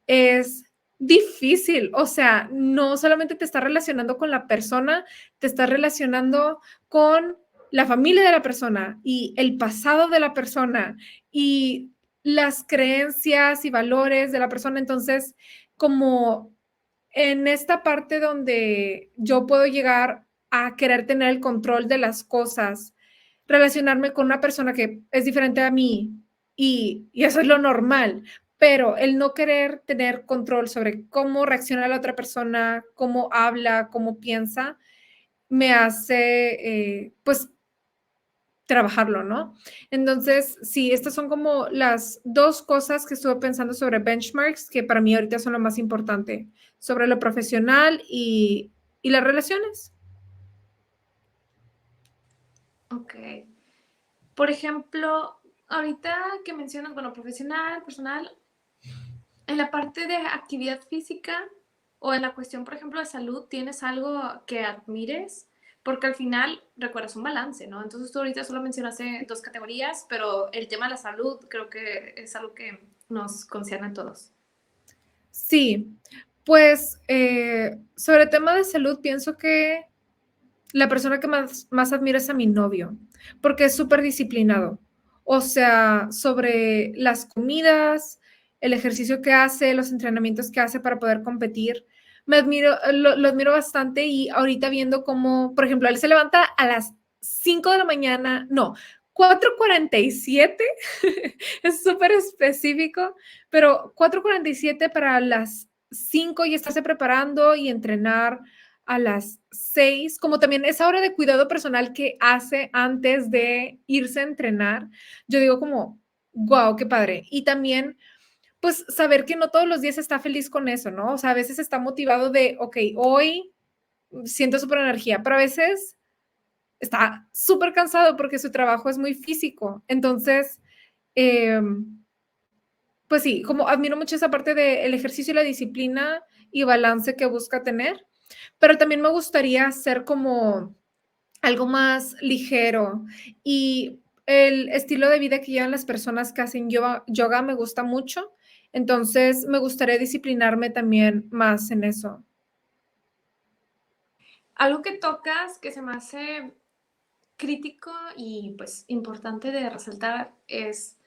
es difícil. O sea, no solamente te estás relacionando con la persona, te estás relacionando con la familia de la persona y el pasado de la persona y las creencias y valores de la persona. Entonces, como en esta parte donde yo puedo llegar a querer tener el control de las cosas, relacionarme con una persona que es diferente a mí y eso es lo normal, pero el no querer tener control sobre cómo reacciona la otra persona, cómo habla, cómo piensa, me hace, pues, trabajarlo, ¿no? Entonces, sí, estas son como las dos cosas que estuve pensando sobre benchmarks, que para mí ahorita son lo más importante, sobre lo profesional y las relaciones. Ok. Por ejemplo, ahorita que mencionas, bueno, profesional, personal, en la parte de actividad física o en la cuestión, por ejemplo, de salud, ¿tienes algo que admires? Porque al final recuerdas un balance, ¿no? Entonces tú ahorita solo mencionaste 2 categorías, pero el tema de la salud creo que es algo que nos concierne a todos. Sí, pues sobre el tema de salud, pienso que la persona que más admiro es a mi novio, porque es súper disciplinado. O sea, sobre las comidas, el ejercicio que hace, los entrenamientos que hace para poder competir, me admiro, lo admiro bastante y ahorita viendo cómo, por ejemplo, él se levanta a las 5 de la mañana, no, 4:47, es súper específico, pero 4:47 para las 5 y estarse preparando y entrenar a las 6, como también esa hora de cuidado personal que hace antes de irse a entrenar, yo digo como, wow, qué padre. Y también, pues, saber que no todos los días está feliz con eso, ¿no? O sea, a veces está motivado de, ok, hoy siento súper energía, pero a veces está súper cansado porque su trabajo es muy físico. Entonces, eh, pues sí, como admiro mucho esa parte del ejercicio y la disciplina y balance que busca tener, pero también me gustaría ser como algo más ligero y el estilo de vida que llevan las personas que hacen yoga me gusta mucho, entonces me gustaría disciplinarme también más en eso. Algo que tocas que se me hace crítico y pues importante de resaltar es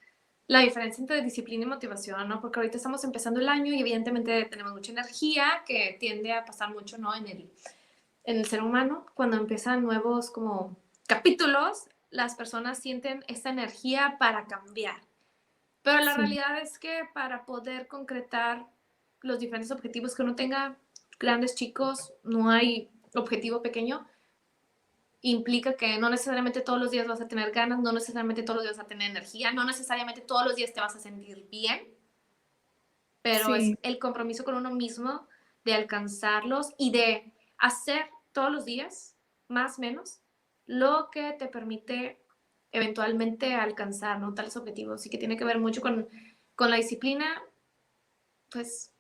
la diferencia entre disciplina y motivación, ¿no? Porque ahorita estamos empezando el año y evidentemente tenemos mucha energía que tiende a pasar mucho, ¿no? En el ser humano, cuando empiezan nuevos como capítulos, las personas sienten esta energía para cambiar. Pero la Sí, realidad es que para poder concretar los diferentes objetivos que uno tenga, grandes, chicos, no hay objetivo pequeño, implica que no necesariamente todos los días vas a tener ganas, no necesariamente todos los días vas a tener energía, no necesariamente todos los días te vas a sentir bien, pero es sí. el compromiso con uno mismo de alcanzarlos y de hacer todos los días, más o menos, lo que te permite eventualmente alcanzar, ¿no? Tales objetivos y que tiene que ver mucho con la disciplina, pues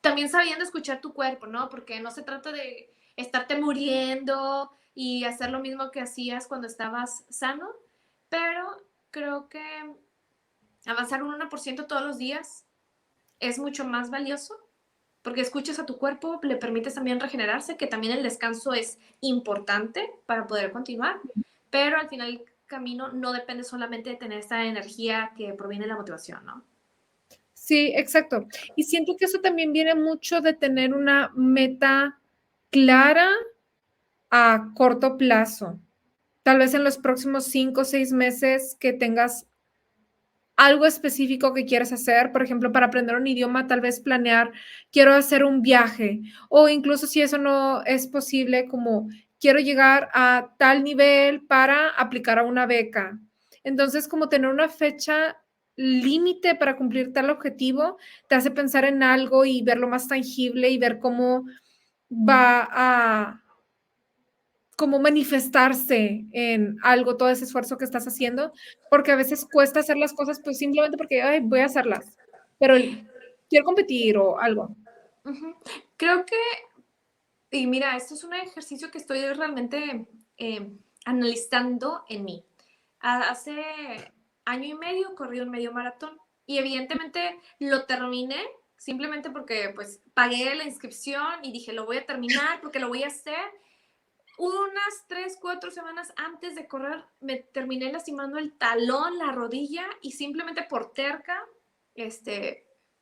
también sabiendo escuchar tu cuerpo, ¿no? Porque no se trata de estarte muriendo y hacer lo mismo que hacías cuando estabas sano, pero creo que avanzar un 1% todos los días es mucho más valioso porque escuchas a tu cuerpo, le permites también regenerarse, que también el descanso es importante para poder continuar, pero al final el camino no depende solamente de tener esta energía que proviene de la motivación, ¿no? Sí, exacto. Y siento que eso también viene mucho de tener una meta clara a corto plazo. Tal vez en los próximos 5 o 6 meses que tengas algo específico que quieres hacer, por ejemplo, para aprender un idioma, tal vez planear, quiero hacer un viaje, o incluso si eso no es posible, como quiero llegar a tal nivel para aplicar a una beca. Entonces, como tener una fecha límite para cumplir tal objetivo, te hace pensar en algo y verlo más tangible y ver cómo va a como manifestarse en algo, todo ese esfuerzo que estás haciendo, porque a veces cuesta hacer las cosas, pues, simplemente porque: "Ay, voy a hacerlas", pero quiero competir o algo. Ujú. Creo que, y mira, esto es un ejercicio que estoy realmente analizando en mí. Hace año y medio corrí un medio maratón y evidentemente lo terminé simplemente porque pues pagué la inscripción y dije lo voy a terminar porque lo voy a hacer. Unas 3, 4 semanas antes de correr me terminé lastimando el talón, la rodilla y simplemente por terca,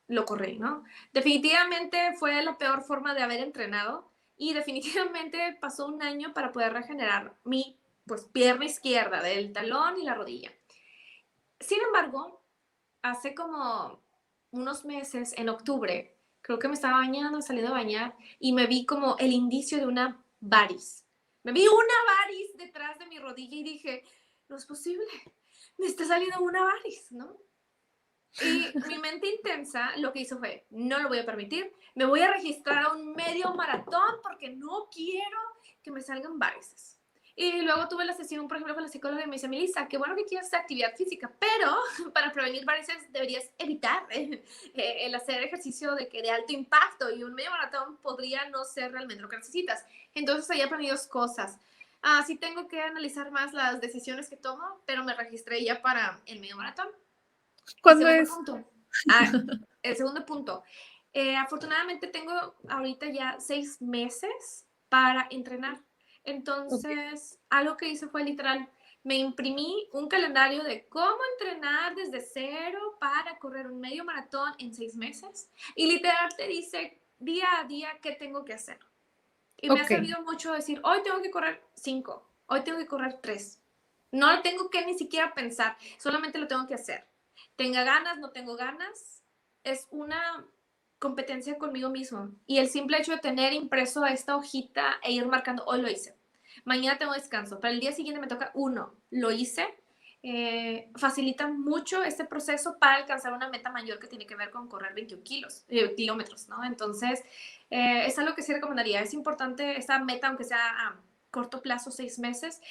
lo corrí, ¿no? Definitivamente fue la peor forma de haber entrenado y definitivamente pasó un año para poder regenerar mi, pues, pierna izquierda del talón y la rodilla. Sin embargo, hace como unos meses, en octubre, creo que me estaba bañando, saliendo a bañar y me vi como el indicio de una varis. Me vi una varis detrás de mi rodilla y dije, no es posible, me está saliendo una varis, ¿no? Y mi mente intensa lo que hizo fue, no lo voy a permitir, me voy a registrar a un medio maratón porque no quiero que me salgan varices. Y luego tuve la sesión, por ejemplo, con la psicóloga y me dice, Melissa, qué bueno que quieres hacer actividad física, pero para prevenir varices deberías evitar el hacer ejercicio de alto impacto y un medio maratón podría no ser realmente lo que necesitas. Entonces ahí aprendí dos cosas. Sí tengo que analizar más las decisiones que tomo, pero me registré ya para el medio maratón. Y ¿Cuándo segundo es? punto. El segundo punto. Afortunadamente tengo ahorita ya 6 meses para entrenar. Okey, Entonces, algo que hice fue literal, me imprimí un calendario de cómo entrenar desde cero para correr un medio maratón en 6 meses. Y literal te dice día a día qué tengo que hacer. Y me ha okey. servido mucho decir, hoy tengo que correr 5, hoy tengo que correr 3. No lo tengo que ni siquiera pensar, solamente lo tengo que hacer. Tenga ganas, no tengo ganas, es una competencia conmigo mismo. Y el simple hecho de tener impreso esta hojita e ir marcando, hoy lo hice, mañana tengo descanso, para el día siguiente me toca uno, lo hice, facilita mucho este proceso para alcanzar una meta mayor que tiene que ver con correr 21 kilómetros, ¿no? Entonces, es algo que sí recomendaría. Es importante esta meta, aunque sea a corto plazo, 6 meses,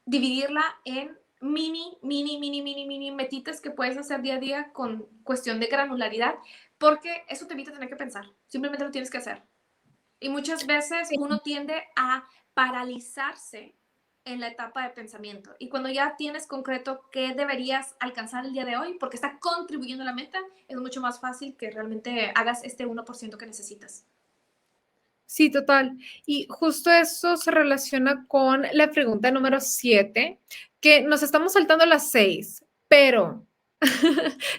dividirla en mini metitas que puedes hacer día a día con cuestión de granularidad, porque eso te evita tener que pensar. Simplemente lo tienes que hacer. Y muchas veces Sí, uno tiende a paralizarse en la etapa de pensamiento. Y cuando ya tienes concreto qué deberías alcanzar el día de hoy, porque está contribuyendo a la meta, es mucho más fácil que realmente hagas este 1% que necesitas. Sí, total. Y justo eso se relaciona con la pregunta número 7, que nos estamos saltando las 6, pero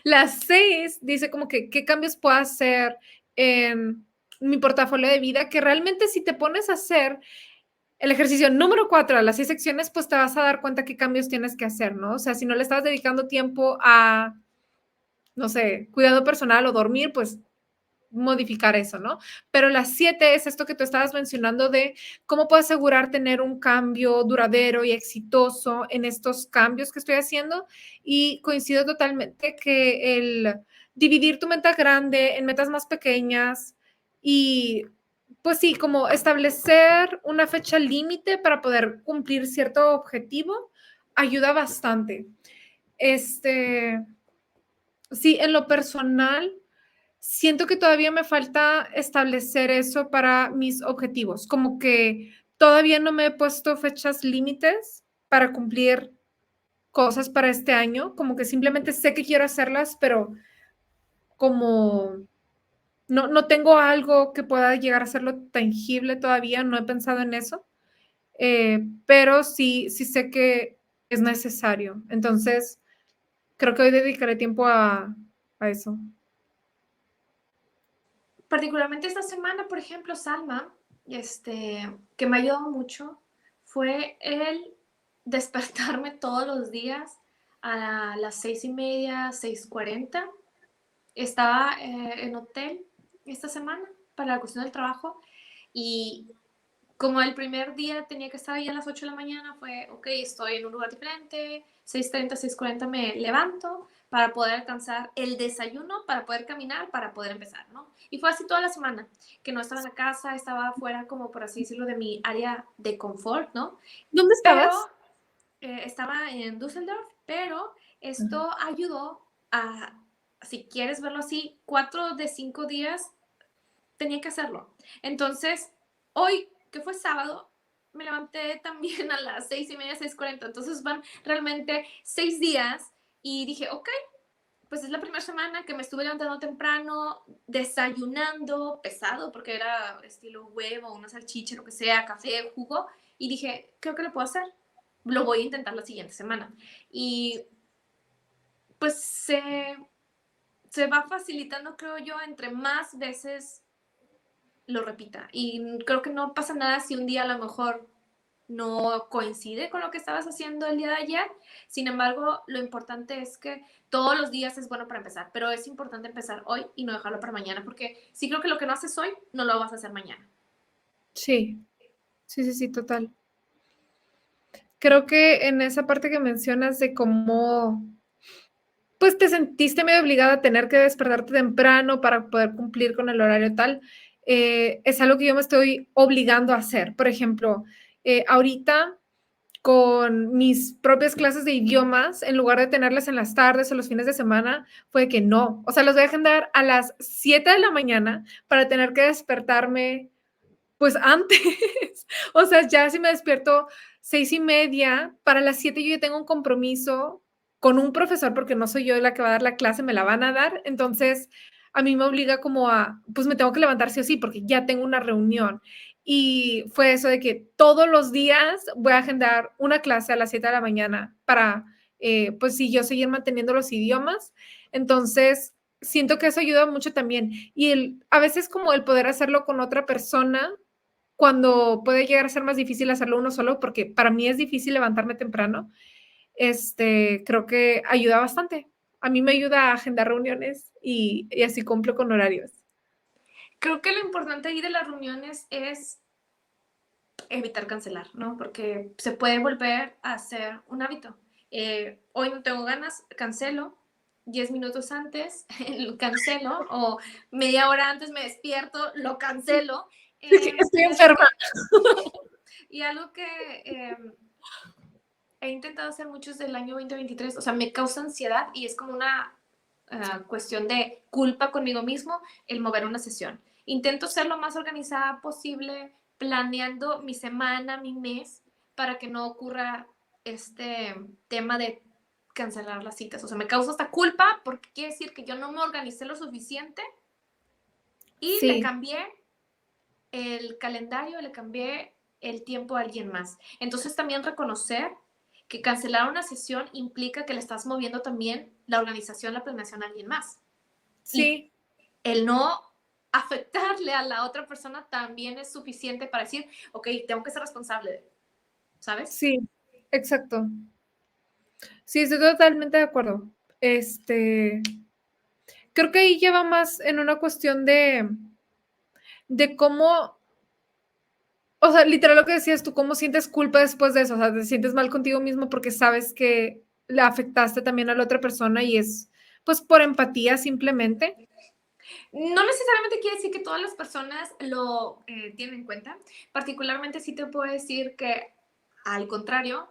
las 6 dice como que qué cambios puedo hacer en mi portafolio de vida, que realmente si te pones a hacer el ejercicio número 4 a las 6 secciones, pues te vas a dar cuenta qué cambios tienes que hacer, ¿no? O sea, si no le estás dedicando tiempo a, no sé, cuidado personal o dormir, pues modificar eso, ¿no? Pero las 7 es esto que tú estabas mencionando de cómo puedo asegurar tener un cambio duradero y exitoso en estos cambios que estoy haciendo. Y coincido totalmente que el dividir tu meta grande en metas más pequeñas y pues sí, como establecer una fecha límite para poder cumplir cierto objetivo ayuda bastante. Este, sí, en lo personal, siento que todavía me falta establecer eso para mis objetivos, como que todavía no me he puesto fechas límites para cumplir cosas para este año, como que simplemente sé que quiero hacerlas, pero como no tengo algo que pueda llegar a hacerlo tangible todavía, no he pensado en eso, pero sí sé que es necesario. Entonces, creo que hoy dedicaré tiempo a eso. Particularmente esta semana, por ejemplo, Salma, que me ayudó mucho, fue el despertarme todos los días a las 6:30, 6:40. Estaba en hotel esta semana para la cuestión del trabajo y como el primer día tenía que estar ahí a las 8 de la mañana, fue, ok, estoy en un lugar diferente, 6:30, 6:40 me levanto para poder alcanzar el desayuno, para poder caminar, para poder empezar, ¿no? Y fue así toda la semana, que no estaba en la casa, estaba fuera, como por así decirlo, de mi área de confort, ¿no? ¿Dónde Pero estabas? estaba en Düsseldorf, pero esto ayudó a, si quieres verlo así, 4 de 5 días tenía que hacerlo. Entonces, hoy, que fue sábado, me levanté también a las 6:30, 6:40. Entonces van realmente 6 días y dije, ok, pues es la primera semana que me estuve levantando temprano, desayunando pesado, porque era estilo huevo, una salchicha, lo que sea, café, jugo. Y dije, creo que lo puedo hacer. Lo voy a intentar la siguiente semana. Y pues se va facilitando, creo yo, entre más veces lo repita. Y creo que no pasa nada si un día a lo mejor no coincide con lo que estabas haciendo el día de ayer. Sin embargo, lo importante es que todos los días es bueno para empezar, pero es importante empezar hoy y no dejarlo para mañana, porque sí creo que lo que no haces hoy, no lo vas a hacer mañana. Sí, sí, total. Creo que en esa parte que mencionas de cómo, pues te sentiste medio obligada a tener que despertarte temprano para poder cumplir con el horario tal, es algo que yo me estoy obligando a hacer. Por ejemplo, ahorita con mis propias clases de idiomas, en lugar de tenerlas en las tardes o los fines de semana, fue que no. O sea, los voy a agendar a las 7 de la mañana para tener que despertarme pues antes. O sea, ya si me despierto 6:30, para las 7 yo ya tengo un compromiso con un profesor, porque no soy yo la que va a dar la clase, me la van a dar. Entonces, a mí me obliga como a, pues me tengo que levantar sí o sí, porque ya tengo una reunión. Y fue eso de que todos los días voy a agendar una clase a las 7 de la mañana para, pues sí, yo seguir manteniendo los idiomas. Entonces, siento que eso ayuda mucho también. Y a veces como el poder hacerlo con otra persona, cuando puede llegar a ser más difícil hacerlo uno solo, porque para mí es difícil levantarme temprano, creo que ayuda bastante. A mí me ayuda a agendar reuniones y así cumplo con horarios. Creo que lo importante ahí de las reuniones es evitar cancelar, ¿no? Porque se puede volver a hacer un hábito. Hoy no tengo ganas, cancelo. 10 minutos antes, lo cancelo, o media hora antes me despierto, lo cancelo. Estoy Y algo enferma. que, y algo que he intentado hacer muchos del año 2023, o sea, me causa ansiedad y es como una cuestión de culpa conmigo mismo el mover una sesión. Intento ser lo más organizada posible, planeando mi semana, mi mes, para que no ocurra este tema de cancelar las citas. O sea, me causa hasta culpa porque quiere decir que yo no me organicé lo suficiente y le Sí, cambié el calendario, le cambié el tiempo a alguien más. Entonces también reconocer que cancelar una sesión implica que le estás moviendo también la organización, la planeación a alguien más. Y sí, el no afectarle a la otra persona también es suficiente para decir, ok, tengo que ser responsable, ¿sabes? sí, exacto. Sí, estoy totalmente de acuerdo. Este, creo que ahí lleva más en una cuestión de cómo, o sea, literal lo que decías tú, cómo sientes culpa después de eso, o sea, te sientes mal contigo mismo porque sabes que le afectaste también a la otra persona y es, pues, por empatía simplemente. No necesariamente quiere decir que todas las personas lo tienen en cuenta. Particularmente sí te puedo decir que al contrario,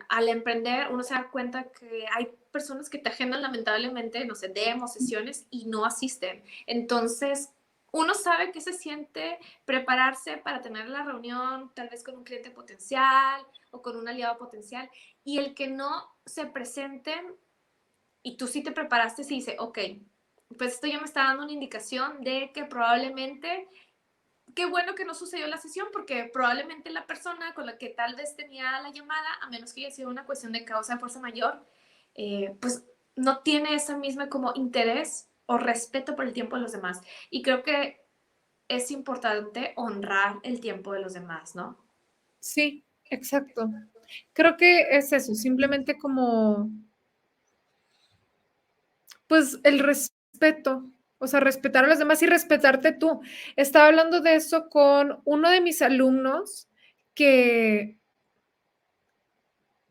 al emprender uno se da cuenta que hay personas que te agendan lamentablemente, no sé, demos, sesiones y no asisten. Entonces, uno sabe que se siente prepararse para tener la reunión tal vez con un cliente potencial o con un aliado potencial y el que no se presenten y tú sí te preparaste y dice, ok, pues esto ya me está dando una indicación de que probablemente, qué bueno que no sucedió la sesión, porque probablemente la persona con la que tal vez tenía la llamada, a menos que haya sido una cuestión de causa de fuerza mayor, pues no tiene esa misma como interés o respeto por el tiempo de los demás. Y creo que es importante honrar el tiempo de los demás, ¿no? Sí, exacto. Creo que es eso, simplemente como, pues, el respeto, o sea, respetar a los demás y respetarte tú. Estaba hablando de eso con uno de mis alumnos que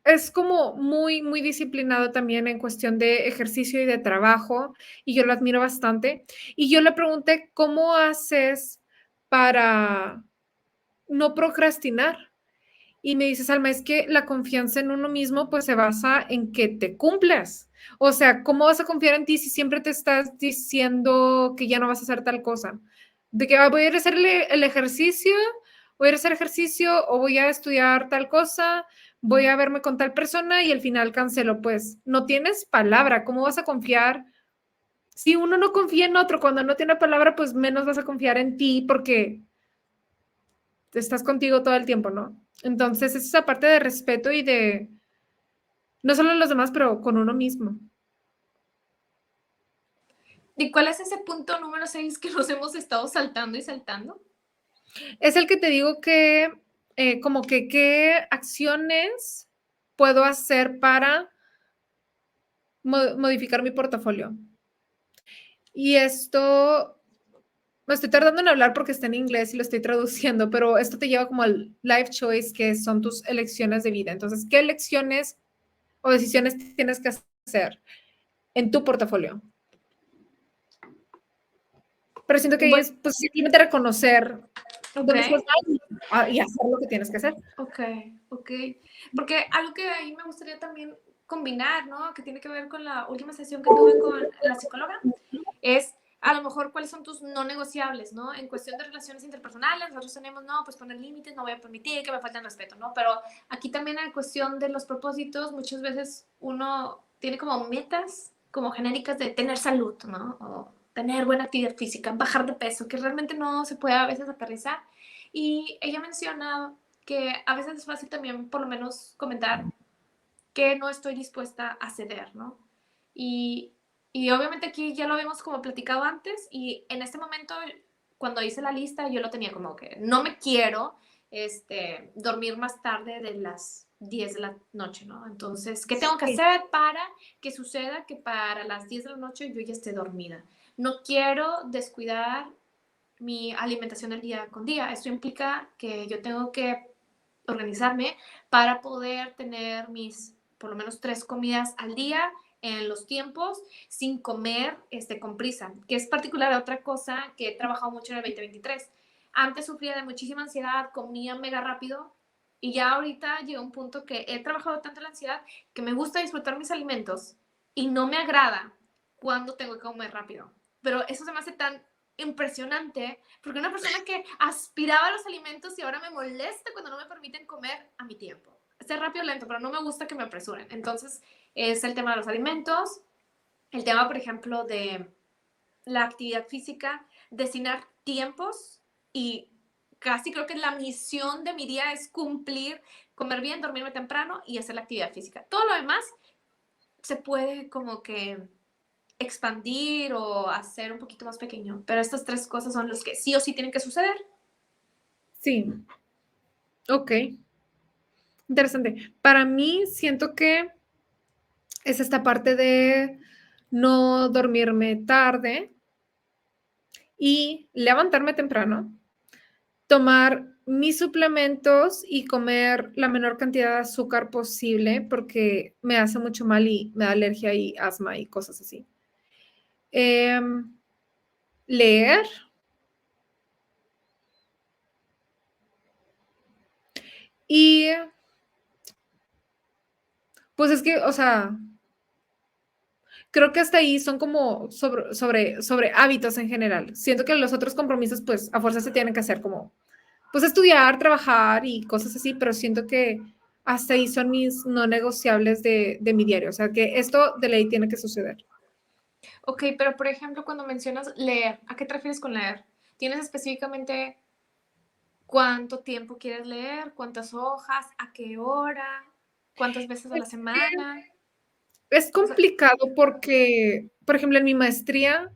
es como muy, muy disciplinado también en cuestión de ejercicio y de trabajo, y yo lo admiro bastante. Y yo le pregunté, ¿cómo haces para no procrastinar? Y me dice, Salma, es que la confianza en uno mismo pues se basa en que te cumplas. O sea, ¿cómo vas a confiar en ti si siempre te estás diciendo que ya no vas a hacer tal cosa? De que voy a ir a hacer el ejercicio, voy a ir a hacer ejercicio o voy a estudiar tal cosa, voy a verme con tal persona y al final cancelo. Pues no tienes palabra, ¿cómo vas a confiar? Si uno no confía en otro, cuando no tiene palabra, pues menos vas a confiar en ti porque estás contigo todo el tiempo, ¿no? Entonces, es esa parte de respeto y de, no solo los demás, pero con uno mismo. ¿Y cuál es ese punto número 6 que nos hemos estado saltando y saltando? Es el que te digo que, como que, ¿qué acciones puedo hacer para modificar mi portafolio? Y esto, me estoy tardando en hablar porque está en inglés y lo estoy traduciendo, pero esto te lleva como al life choice, que son tus elecciones de vida. Entonces, ¿qué elecciones o decisiones tienes que hacer en tu portafolio? Pero siento que ahí Bueno, es pues, simplemente reconocer ok. dónde estás mal y hacer lo que tienes que hacer. Ok, ok. Porque algo que ahí me gustaría también combinar, ¿no? Que tiene que ver con la última sesión que tuve con la psicóloga, es a lo mejor cuáles son tus no negociables, ¿no? En cuestión de relaciones interpersonales, nosotros tenemos, no, pues poner límites, no voy a permitir que me falten respeto, ¿no? Pero aquí también en cuestión de los propósitos, muchas veces uno tiene como metas como genéricas de tener salud, ¿no? O tener buena actividad física, bajar de peso, que realmente no se puede a veces aterrizar. Y ella menciona que a veces es fácil también por lo menos comentar que no estoy dispuesta a ceder, ¿no? Y, y obviamente aquí ya lo habíamos como platicado antes y en este momento cuando hice la lista yo lo tenía como que no me quiero dormir más tarde de las 10 de la noche, ¿no? Entonces, ¿qué tengo que Sí, hacer para que suceda que para las 10 de la noche yo ya esté dormida? No quiero descuidar mi alimentación del día con día. Esto implica que yo tengo que organizarme para poder tener mis por lo menos 3 comidas al día en los tiempos sin comer con prisa, que es particular a otra cosa que he trabajado mucho en el 2023. Antes sufría de muchísima ansiedad, comía mega rápido y ya ahorita llega un punto que he trabajado tanto la ansiedad que me gusta disfrutar mis alimentos y no me agrada cuando tengo que comer rápido. Pero eso se me hace tan impresionante, porque una persona que aspiraba a los alimentos y ahora me molesta cuando no me permiten comer a mi tiempo. Ser rápido o lento, pero no me gusta que me apresuren. Entonces, es el tema de los alimentos, el tema, por ejemplo, de la actividad física, designar tiempos y casi creo que la misión de mi día es cumplir, comer bien, dormirme temprano y hacer la actividad física. Todo lo demás se puede como que expandir o hacer un poquito más pequeño, pero estas tres cosas son las que sí o sí tienen que suceder. Sí, ok, interesante. Para mí siento que es esta parte de no dormirme tarde y levantarme temprano, tomar mis suplementos y comer la menor cantidad de azúcar posible porque me hace mucho mal y me da alergia y asma y cosas así. Leer. Y pues es que, o sea, creo que hasta ahí son como sobre hábitos en general. Siento que los otros compromisos, pues a fuerza se tienen que hacer como, pues estudiar, trabajar y cosas así, pero siento que hasta ahí son mis no negociables de mi diario. O sea, que esto de ley tiene que suceder. Ok, pero por ejemplo, cuando mencionas leer, ¿a qué te refieres con leer? ¿Tienes específicamente cuánto tiempo quieres leer? ¿Cuántas hojas? ¿A qué hora? ¿Cuántas veces a la Es, semana? es O sea, complicado porque, por ejemplo, en mi maestría,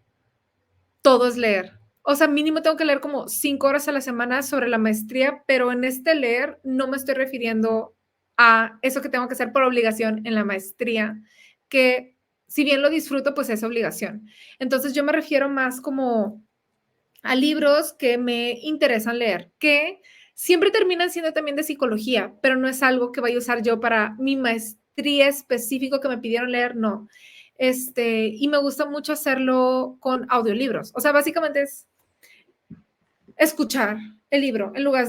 todo es leer. O sea, mínimo tengo que leer como 5 horas a la semana sobre la maestría, pero en este leer no me estoy refiriendo a eso que tengo que hacer por obligación en la maestría, que si bien lo disfruto, pues es obligación. Entonces yo me refiero más como a libros que me interesan leer, que siempre terminan siendo también de psicología, pero no es algo que vaya a usar yo para mi maestría específico que me pidieron leer, no. Y me gusta mucho hacerlo con audiolibros. O sea, básicamente es escuchar el libro en lugar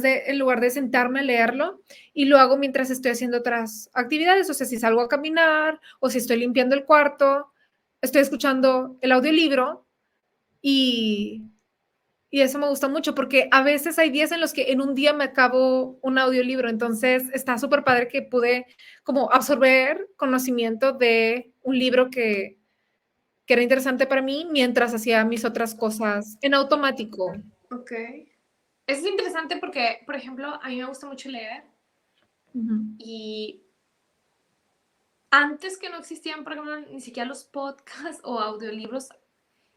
de sentarme a leerlo y lo hago mientras estoy haciendo otras actividades. O sea, si salgo a caminar o si estoy limpiando el cuarto, estoy escuchando el audiolibro y y eso me gusta mucho porque a veces hay días en los que en un día me acabo un audiolibro, entonces está súper padre que pude como absorber conocimiento de un libro que era interesante para mí mientras hacía mis otras cosas en automático. ok. Es interesante porque, por ejemplo, a mí me gusta mucho leer Ujú. y antes que no existían, por ejemplo, ni siquiera los podcasts o audiolibros,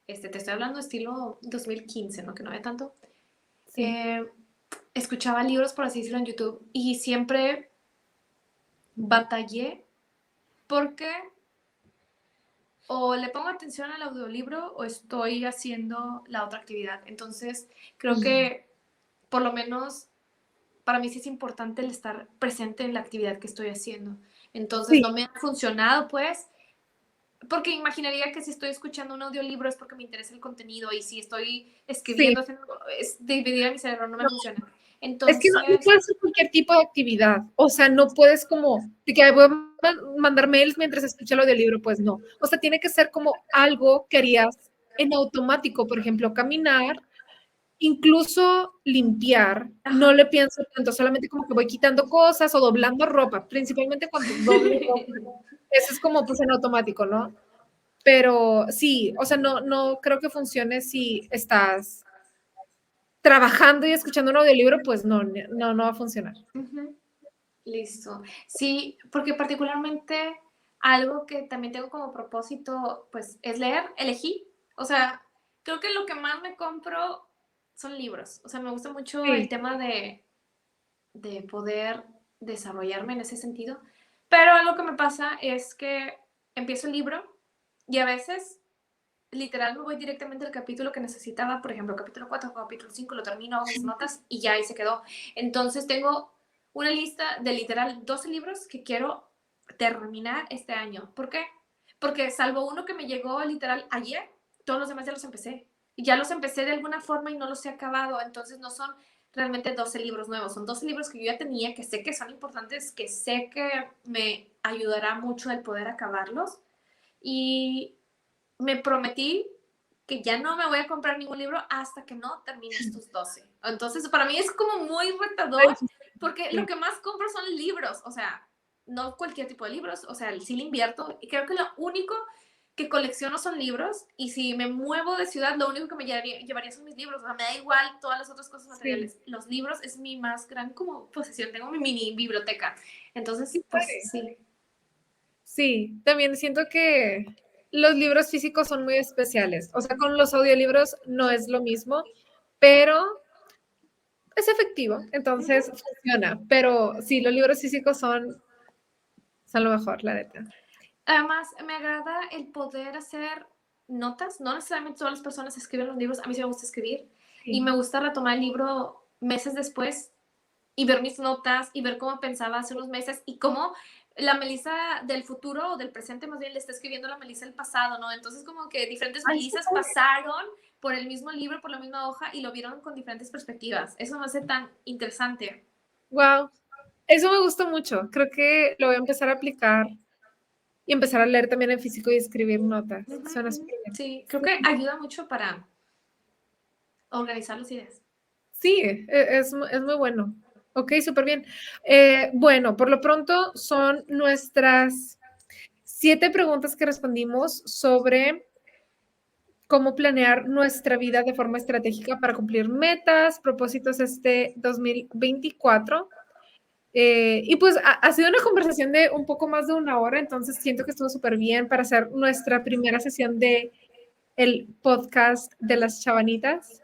te estoy hablando estilo 2015, ¿no? Que no había tanto. Sí, eh, Escuchaba libros, por así decirlo, en YouTube y siempre batallé porque o le pongo atención al audiolibro o estoy haciendo la otra actividad. Entonces, creo que por lo menos para mí sí es importante el estar presente en la actividad que estoy haciendo. Entonces, sí, no me ha funcionado, pues, porque imaginaría que si estoy escuchando un audiolibro es porque me interesa el contenido y si estoy sí. escribiendo, es dividir a mi cerebro, no me funciona. Es que no Entonces, puedes hacer cualquier tipo de actividad. O sea, no puedes como, de que "Ay, voy a mandar mails mientras escucho el audiolibro", pues no. O sea, tiene que ser como algo que harías en automático, por ejemplo, caminar, incluso limpiar. No ajá. le pienso tanto, solamente como que voy quitando cosas o doblando ropa, principalmente cuando doblo ropa. Eso es como, pues, en automático, ¿no? Pero sí, o sea, no creo que funcione si estás trabajando y escuchando un audiolibro, pues no va a funcionar. Ujú. Listo. Sí, porque particularmente algo que también tengo como propósito, pues, es leer, elegí. O sea, creo que lo que más me compro son libros. O sea, me gusta mucho el Sí, tema de poder desarrollarme en ese sentido. Pero algo que me pasa es que empiezo el libro y a veces literal me voy directamente al capítulo que necesitaba, por ejemplo, capítulo 4 o capítulo 5 lo termino, hago mis notas y ya ahí se quedó. Entonces tengo una lista de literal 12 libros que quiero terminar este año. ¿Por qué? Porque salvo uno que me llegó literal ayer, todos los demás ya los empecé. Y ya los empecé de alguna forma y no los he acabado. Entonces no son realmente 12 libros nuevos, son 12 libros que yo ya tenía, que sé que son importantes, que sé que me ayudará mucho el poder acabarlos. Y me prometí que ya no me voy a comprar ningún libro hasta que no termines tus 12. Entonces, para mí es como muy retador, porque lo Sí. que más compro son libros, o sea, no cualquier tipo de libros, o sea, sí le invierto, y creo que lo único que colecciono son libros, y si me muevo de ciudad, lo único que me llevaría son mis libros, o sea, me da igual todas las otras cosas Sí, materiales. Los libros es mi más gran como posesión, tengo mi mini biblioteca, entonces, qué pues padre. sí. Sí, también siento que los libros físicos son muy especiales. O sea, con los audiolibros no es lo mismo, pero es efectivo, entonces funciona. Pero sí, los libros físicos son lo mejor, la neta. Además, me agrada el poder hacer notas. No necesariamente todas las personas escriben los libros. A mí sí me gusta escribir. Y Sí. me gusta retomar el libro meses después y ver mis notas y ver cómo pensaba hace unos meses y cómo la Melissa del futuro o del presente más bien le está escribiendo a la Melissa del pasado, ¿no? Entonces como que diferentes Ay, está Melissas padre. pasaron por el mismo libro, por la misma hoja y lo vieron con diferentes perspectivas. Eso me hace tan interesante. Wow, eso me gusta mucho. Creo que lo voy a empezar a aplicar y empezar a leer también en físico y escribir notas. Ujú, Suena ujú. súper bien. Sí, creo que ayuda mucho para organizar las ideas. Sí, es muy bueno. Ok, súper bien. Bueno, por lo pronto son nuestras 7 preguntas que respondimos sobre cómo planear nuestra vida de forma estratégica para cumplir metas, propósitos este 2024. Y pues ha sido una conversación de un poco más de una hora, entonces siento que estuvo súper bien para hacer nuestra primera sesión de el podcast de las chavanitas.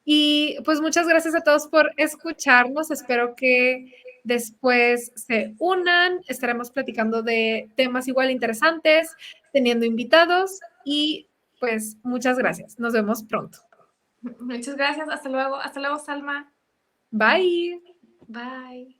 Y pues muchas gracias a todos por escucharnos. Espero que después se unan. Estaremos platicando de temas igual interesantes, teniendo invitados y pues muchas gracias. Nos vemos pronto. Muchas gracias. Hasta luego. Hasta luego, Salma. Bye. Bye.